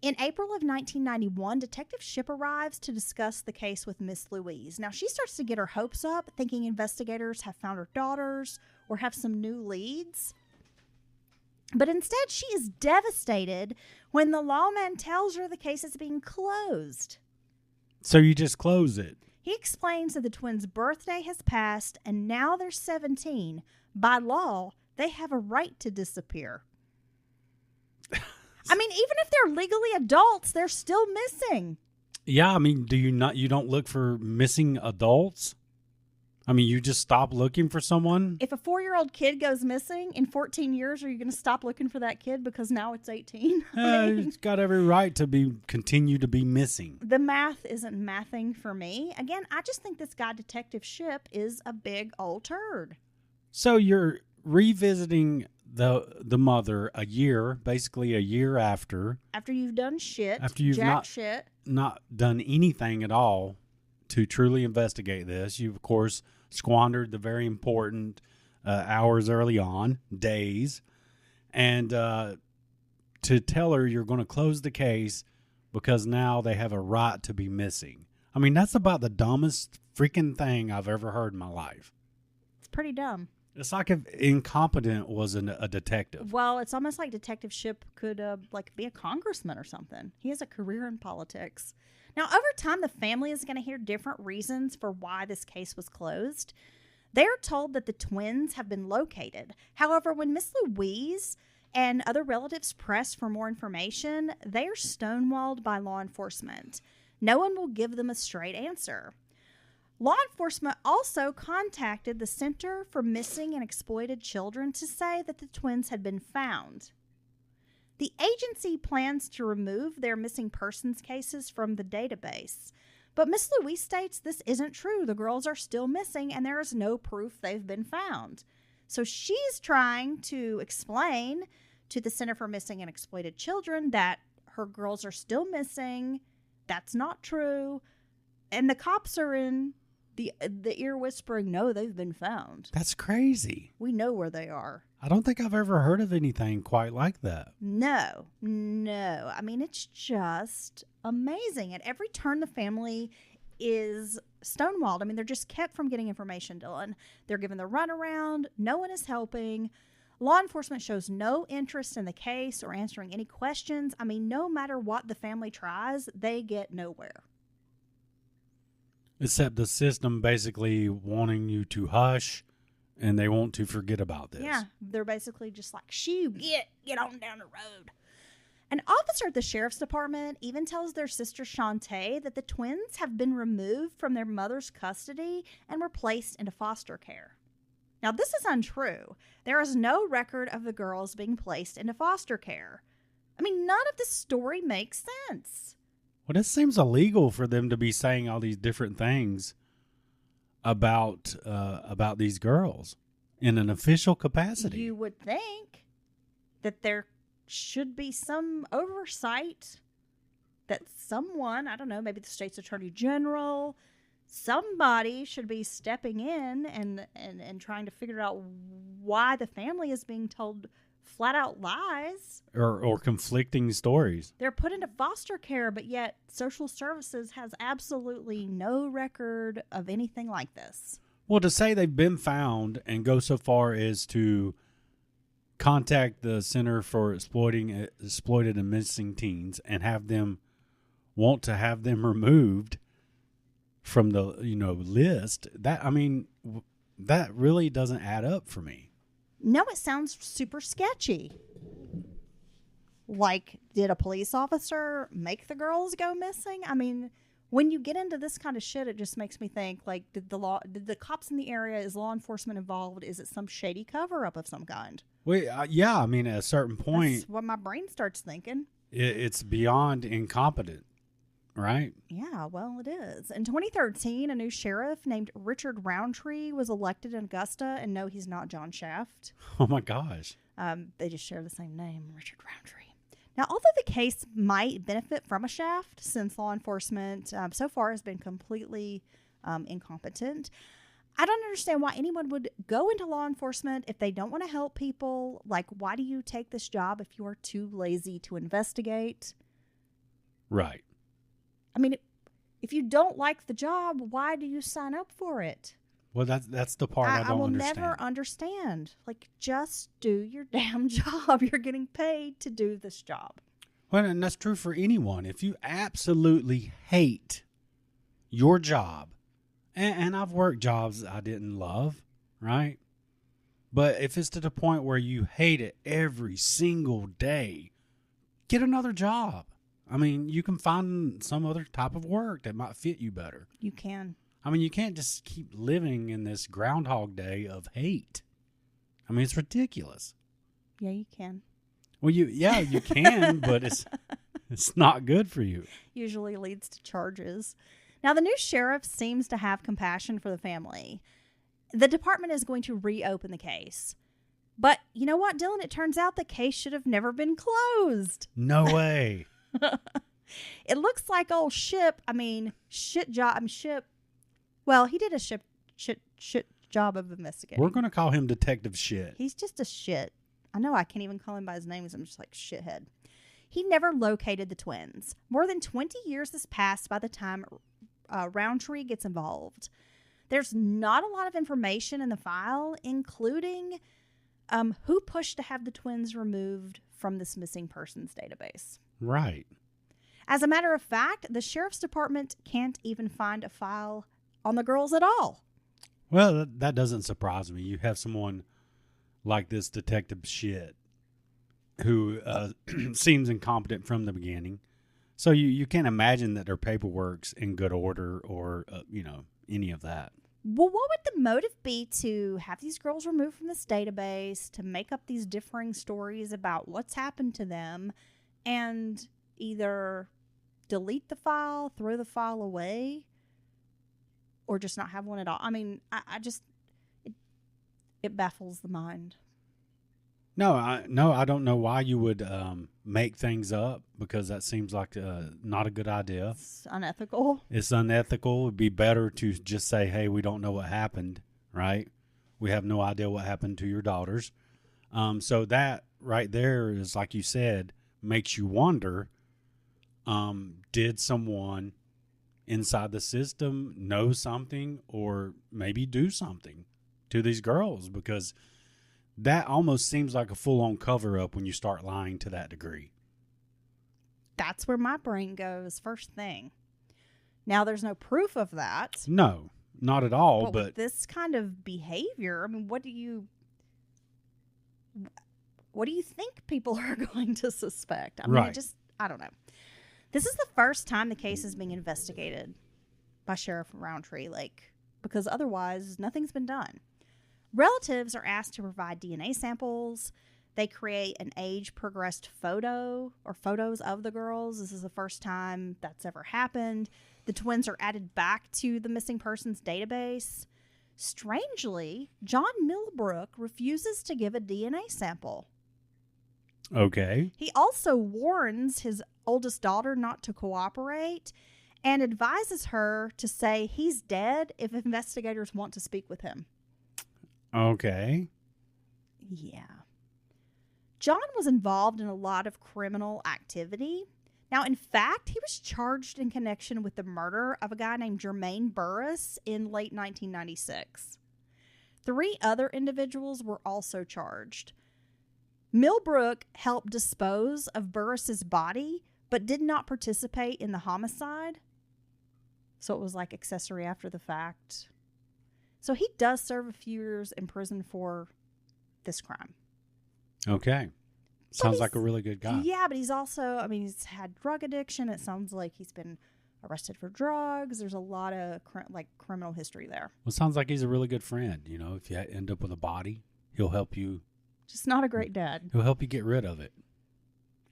In April of 1991, Detective Shipp arrives to discuss the case with Miss Louise. Now, she starts to get her hopes up, thinking investigators have found her daughters or have some new leads. But instead, she is devastated when the lawman tells her the case is being closed. So you just close it? He explains that the twins' birthday has passed and now they're 17. By law, they have a right to disappear. I mean, even if they're legally adults, they're still missing. Yeah, I mean, you don't look for missing adults? I mean, you just stop looking for someone? If a 4-year-old kid goes missing in 14 years, are you going to stop looking for that kid because now it's 18? It's got every right to continue to be missing. The math isn't mathing for me. Again, I just think this guy, Detective Shipp, is a big old turd. So you're revisiting the mother basically a year after you've done shit, after you've not done anything at all to truly investigate this. You've of course squandered the very important hours early on, days, and to tell her you're going to close the case because now they have a right to be missing. I mean, that's about the dumbest freaking thing I've ever heard in my life. It's pretty dumb. It's like if Incompetent was a detective. Well, it's almost like Detective Shipp could be a congressman or something. He has a career in politics. Now, over time, the family is going to hear different reasons for why this case was closed. They're told that the twins have been located. However, when Miss Louise and other relatives press for more information, they are stonewalled by law enforcement. No one will give them a straight answer. Law enforcement also contacted the Center for Missing and Exploited Children to say that the twins had been found. The agency plans to remove their missing persons cases from the database. But Miss Louise states this isn't true. The girls are still missing and there is no proof they've been found. So she's trying to explain to the Center for Missing and Exploited Children that her girls are still missing. That's not true. And the cops are in the ear whispering, no, they've been found. That's crazy. We know where they are. I don't think I've ever heard of anything quite like that. No. I mean, it's just amazing. At every turn, the family is stonewalled. I mean, they're just kept from getting information, Dylan. They're given the runaround. No one is helping. Law enforcement shows no interest in the case or answering any questions. I mean, no matter what the family tries, they get nowhere. Except the system basically wanting you to hush and they want to forget about this. Yeah, they're basically just like, shoo, get on down the road. An officer at the sheriff's department even tells their sister Shantae that the twins have been removed from their mother's custody and were placed into foster care. Now, this is untrue. There is no record of the girls being placed into foster care. I mean, none of this story makes sense. Well, it seems illegal for them to be saying all these different things about these girls in an official capacity. You would think that there should be some oversight, that someone, I don't know, maybe the state's attorney general, somebody should be stepping in and trying to figure out why the family is being told flat out lies. Or conflicting stories. They're put into foster care, but yet social services has absolutely no record of anything like this. Well, to say they've been found and go so far as to contact the Center for Exploited and Missing Teens and have them want to have them removed from the list, that really doesn't add up for me. No, it sounds super sketchy. Like, did a police officer make the girls go missing? I mean, when you get into this kind of shit, it just makes me think, like, did the cops in the area, is law enforcement involved? Is it some shady cover-up of some kind? Well, yeah, I mean, at a certain point, That's what my brain starts thinking. it's beyond incompetent, right? Yeah, well, it is. In 2013, a new sheriff named Richard Roundtree was elected in Augusta, and no, he's not John Shaft. Oh my gosh. They just share the same name, Richard Roundtree. Now, although the case might benefit from a shaft, since law enforcement so far has been completely incompetent, I don't understand why anyone would go into law enforcement if they don't want to help people. Like, why do you take this job if you are too lazy to investigate? Right. I mean, if you don't like the job, why do you sign up for it? Well, that's the part I I don't will understand. never understand. Like, just do your damn job. You're getting paid to do this job. Well, and that's true for anyone. If you absolutely hate your job, and I've worked jobs I didn't love, right? But if it's to the point where you hate it every single day, get another job. I mean, you can find some other type of work that might fit you better. You can. I mean, you can't just keep living in this Groundhog Day of hate. I mean, it's ridiculous. Yeah, you can. Well, you can, but it's not good for you. Usually leads to charges. Now, the new sheriff seems to have compassion for the family. The department is going to reopen the case. But you know what, Dylan? It turns out the case should have never been closed. No way. It looks like old Ship. Well, he did a shit job of investigating. We're going to call him Detective Shit. He's just a shit. I know I can't even call him by his name. I'm just like, shithead. He never located the twins. More than 20 years has passed by the time Roundtree gets involved. There's not a lot of information in the file, including who pushed to have the twins removed from this missing persons database. Right. As a matter of fact, the sheriff's department can't even find a file on the girls at all. Well, that doesn't surprise me. You have someone like this Detective Shit who seems incompetent from the beginning. So you can't imagine that their paperwork's in good order or, any of that. Well, what would the motive be to have these girls removed from this database, to make up these differing stories about what's happened to them, and either delete the file, throw the file away, or just not have one at all? I mean, it baffles the mind. No, I don't know why you would make things up, because that seems like not a good idea. It's unethical. It's unethical. It'd be better to just say, hey, we don't know what happened, right? We have no idea what happened to your daughters. So that right there is, like you said, makes you wonder, did someone inside the system know something or maybe do something to these girls? Because that almost seems like a full-on cover-up when you start lying to that degree. That's where my brain goes first thing. Now, there's no proof of that. No, not at all. But with this kind of behavior, I mean, what do you think people are going to suspect? I mean, right. I don't know. This is the first time the case is being investigated by Sheriff Roundtree, because otherwise nothing's been done. Relatives are asked to provide DNA samples. They create an age-progressed photo or photos of the girls. This is the first time that's ever happened. The twins are added back to the missing persons database. Strangely, John Millbrook refuses to give a DNA sample. Okay. He also warns his oldest daughter not to cooperate and advises her to say he's dead if investigators want to speak with him. Okay. Yeah. John was involved in a lot of criminal activity. Now, in fact, he was charged in connection with the murder of a guy named Jermaine Burris in late 1996. 3 other individuals were also charged. Millbrook helped dispose of Burris's body, but did not participate in the homicide. So it was like accessory after the fact. So he does serve a few years in prison for this crime. Okay. Sounds like a really good guy. Yeah, but he's also, he's had drug addiction. It sounds like he's been arrested for drugs. There's a lot of criminal history there. Well, it sounds like he's a really good friend. If you end up with a body, he'll help you Just not a great dad. He'll help you get rid of it.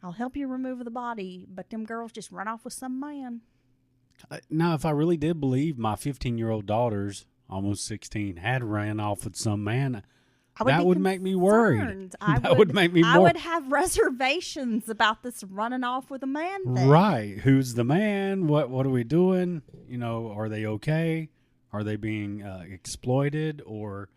I'll help you remove the body, but them girls just run off with some man. Now, if I really did believe my 15-year-old daughters, almost 16, had ran off with some man, that would make me worried. That would make me more. I would have reservations about this running off with a man thing. Right. Who's the man? What are we doing? You know, are they okay? Are they being exploited or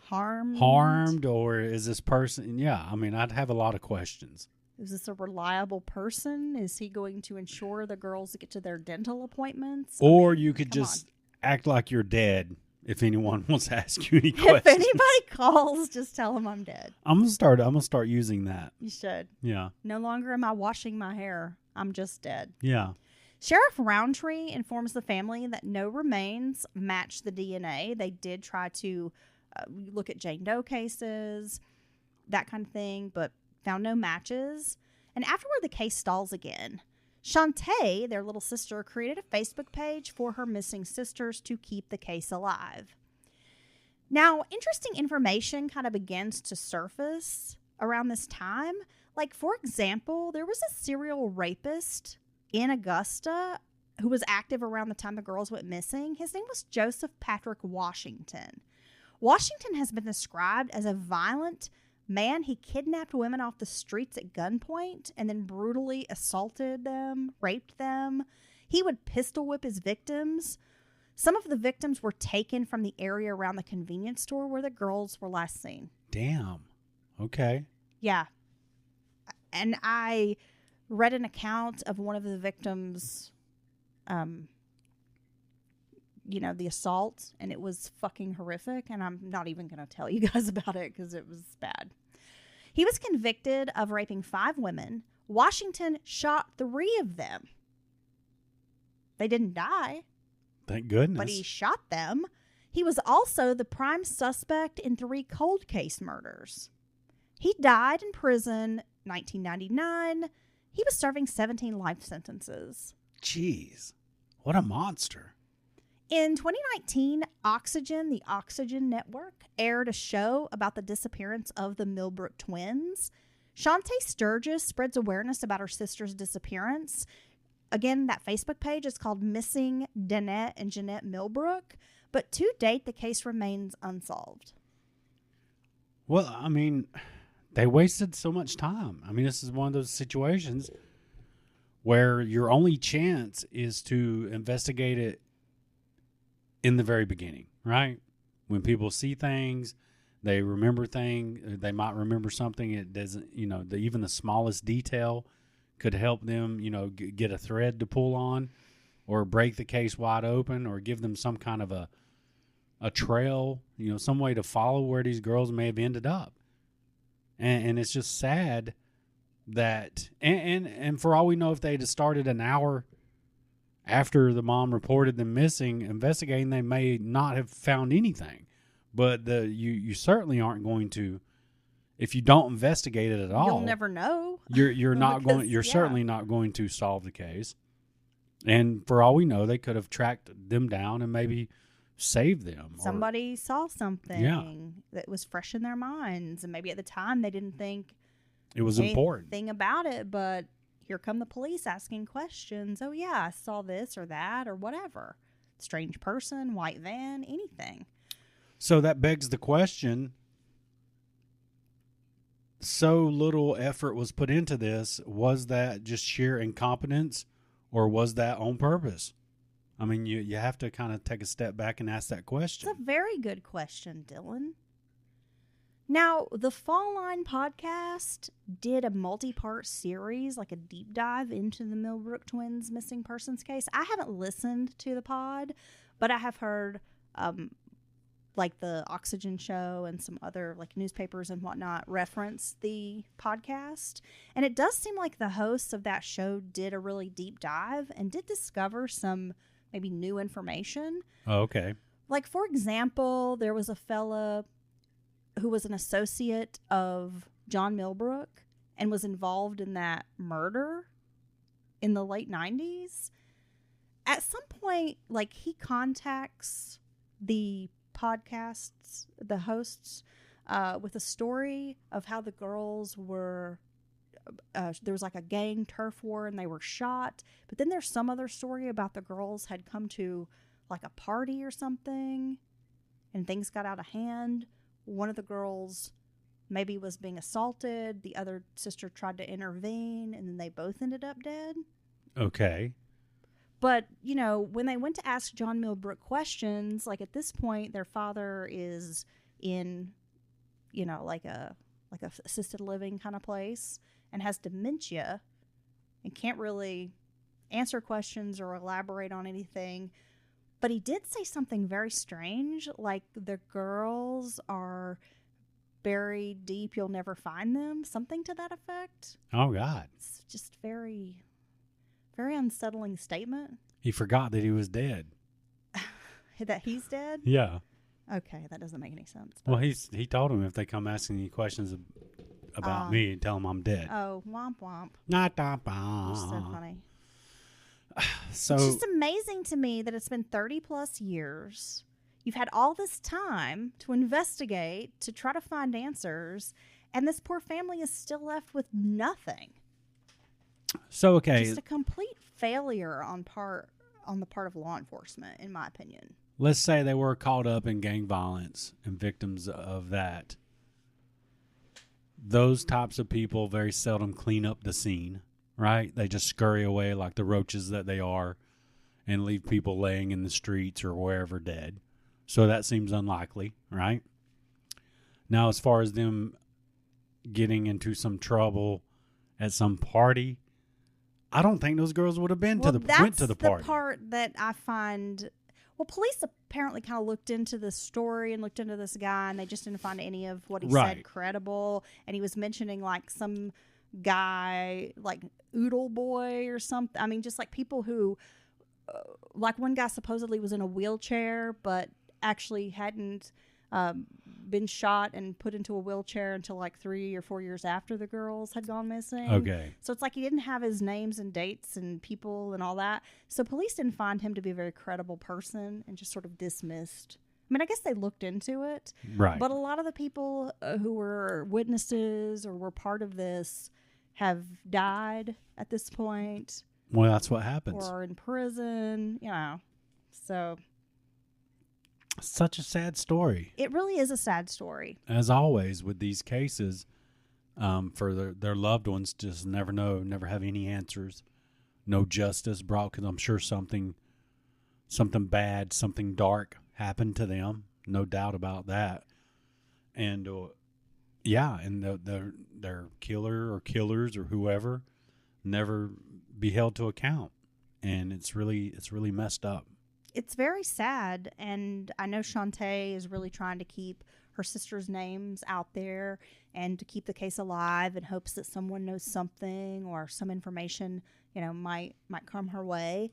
harmed? Or is this person? Yeah, I mean, I'd have a lot of questions. Is this a reliable person? Is he going to ensure the girls get to their dental appointments? Or you could just act like you're dead if anyone wants to ask you any questions. If anybody calls, just tell them I'm dead. I'm gonna start using that. You should. Yeah. No longer am I washing my hair. I'm just dead. Yeah. Sheriff Roundtree informs the family that no remains match the DNA. They did try to look at Jane Doe cases, that kind of thing, but found no matches. And afterward, the case stalls again. Shantae, their little sister, created a Facebook page for her missing sisters to keep the case alive. Now, interesting information kind of begins to surface around this time. Like, for example, there was a serial rapist in Augusta who was active around the time the girls went missing. His name was Joseph Patrick Washington. Washington has been described as a violent man. He kidnapped women off the streets at gunpoint and then brutally assaulted them, raped them. He would pistol whip his victims. Some of the victims were taken from the area around the convenience store where the girls were last seen. Damn. Okay. Yeah. And I read an account of one of the victims, the assault, and it was fucking horrific, and I'm not even going to tell you guys about it because it was bad. He was convicted of raping 5 women. Washington shot 3 of them. They didn't die. Thank goodness. But he shot them. He was also the prime suspect in 3 cold case murders. He died in prison 1999. He was serving 17 life sentences. Jeez. What a monster. In 2019, Oxygen, the Oxygen Network, aired a show about the disappearance of the Millbrook twins. Shantae Sturgis spreads awareness about her sister's disappearance. Again, that Facebook page is called Missing Danette and Jeanette Millbrook, but to date, the case remains unsolved. Well, I mean, they wasted so much time. I mean, this is one of those situations where your only chance is to investigate it in the very beginning, right? When people see things, they remember things, they might remember something. It doesn't, even the smallest detail could help them, get a thread to pull on or break the case wide open or give them some kind of a trail, some way to follow where these girls may have ended up. And it's just sad that, and for all we know, if they'd have started an hour after the mom reported them missing, investigating, they may not have found anything. But you certainly aren't going to, if you don't investigate it at all. You'll never know. You're not going. You're certainly not going to solve the case. And for all we know, they could have tracked them down and maybe saved them. Somebody saw something that was fresh in their minds, and maybe at the time they didn't think it was important anything about it, but here come the police asking questions. Oh, yeah, I saw this or that or whatever. Strange person, white van, anything. So that begs the question, so little effort was put into this. Was that just sheer incompetence or was that on purpose? I mean, you have to kind of take a step back and ask that question. It's a very good question, Dylan. Now, the Fall Line podcast did a multi-part series, like a deep dive into the Millbrook twins missing persons case. I haven't listened to the pod, but I have heard, like the Oxygen show and some other like newspapers and whatnot reference the podcast. And it does seem like the hosts of that show did a really deep dive and did discover some maybe new information. Oh, okay. Like, for example, there was a fella who was an associate of John Millbrook and was involved in that murder in the late 90s. At some point, like, he contacts the podcasts, the hosts, with a story of how the girls were, there was like a gang turf war and they were shot. But then there's some other story about the girls had come to like a party or something and things got out of hand. One of the girls maybe was being assaulted. The other sister tried to intervene and then they both ended up dead. Okay. But, you know, when they went to ask John Millbrook questions, like at this point, their father is in, you know, like a assisted living kind of place and has dementia and can't really answer questions or elaborate on anything. But he did say something very strange, like the girls are buried deep, you'll never find them, something to that effect. Oh, God. It's just very, very unsettling statement. He forgot that he was dead. That he's dead? Yeah. Okay, that doesn't make any sense. Well, he told him if they come asking any questions about me, tell them I'm dead. Oh, womp womp. Not You're so funny. So It's just amazing to me that it's been 30 plus years. You've had all this time to investigate, to try to find answers, and this poor family is still left with nothing. okay. Just a complete failure on the part of law enforcement, in my opinion. Let's say they were caught up in gang violence and victims of that. Those types of people very seldom clean up the scene, right? They just scurry away like the roaches that they are and leave people laying in the streets or wherever dead. So that seems unlikely, right? Now, as far as them getting into some trouble at some party, I don't think those girls would have went to the party. That's the part that I find. Well, police apparently kind of looked into the story and looked into this guy, and they just didn't find any of what he said credible. And he was mentioning like some guy, like Oodle Boy or something. I mean, just like people who, like one guy supposedly was in a wheelchair, but actually hadn't been shot and put into a wheelchair until like 3 or 4 years after the girls had gone missing. Okay. So it's like he didn't have his names and dates and people and all that. So police didn't find him to be a very credible person and just sort of dismissed. I mean, I guess they looked into it. Right. But a lot of the people who were witnesses or were part of this have died at this point. Well, that's what happens. Or are in prison, you know. So such a sad story. it really is a sad story. As always with these cases, for their loved ones, just never have any answers, no justice brought, because I'm sure something bad, something dark happened to them, no doubt about that. And and their killer or killers or whoever never be held to account, and it's really messed up. It's very sad, and I know Shantae is really trying to keep her sister's names out there and to keep the case alive in hopes that someone knows something or some information, you know, might come her way.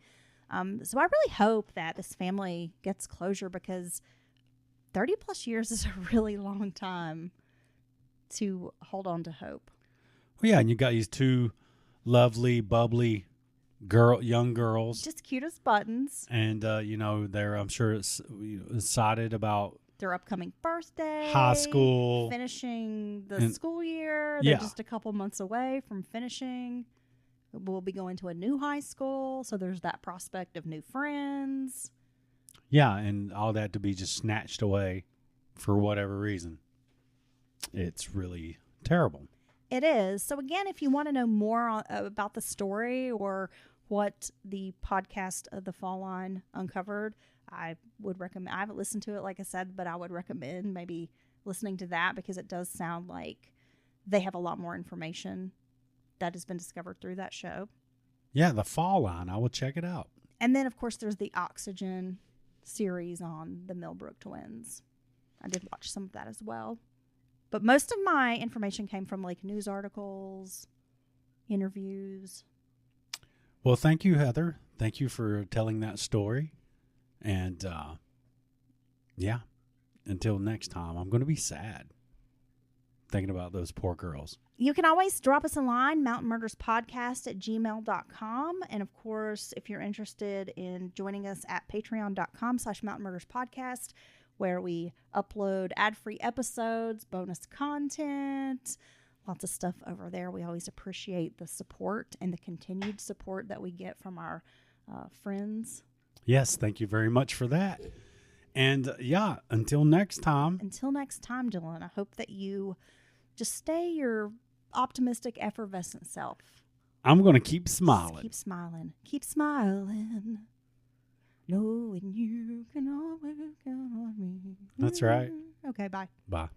So I really hope that this family gets closure, because 30 plus years is a really long time to hold on to hope. Well, yeah, and you got these two lovely, bubbly young girls, Just cute as buttons. and they're, I'm sure, excited about Their upcoming birthday, high school, finishing the and- school year. They're Yeah. just a couple months away from finishing. We'll be going to a new high school, so there's that prospect of new friends. yeah, and all that to be just snatched away for whatever reason. It's really terrible. It is. So again, if you want to know more about the story or what the podcast of The Fall Line uncovered, I would recommend. I haven't listened to it, like I said, but I would recommend maybe listening to that, because it does sound like they have a lot more information that has been discovered through that show. Yeah, The Fall Line. I will check it out. And then, of course, there's the Oxygen series on the Millbrook twins. I did watch some of that as well. But most of my information came from like news articles, interviews. Well, thank you, Heather. Thank you for telling that story. And, until next time, I'm going to be sad thinking about those poor girls. You can always drop us a line, mountainmurderspodcast@gmail.com. And of course, if you're interested in joining us at patreon.com/mountainmurderspodcast, where we upload ad-free episodes, bonus content, lots of stuff over there. We always appreciate the support and the continued support that we get from our friends. Yes, thank you very much for that. And until next time. Until next time, Dylan, I hope that you just stay your optimistic, effervescent self. I'm going to keep smiling. Just keep smiling. Keep smiling. Knowing you can always count on me. That's right. Okay, bye. Bye.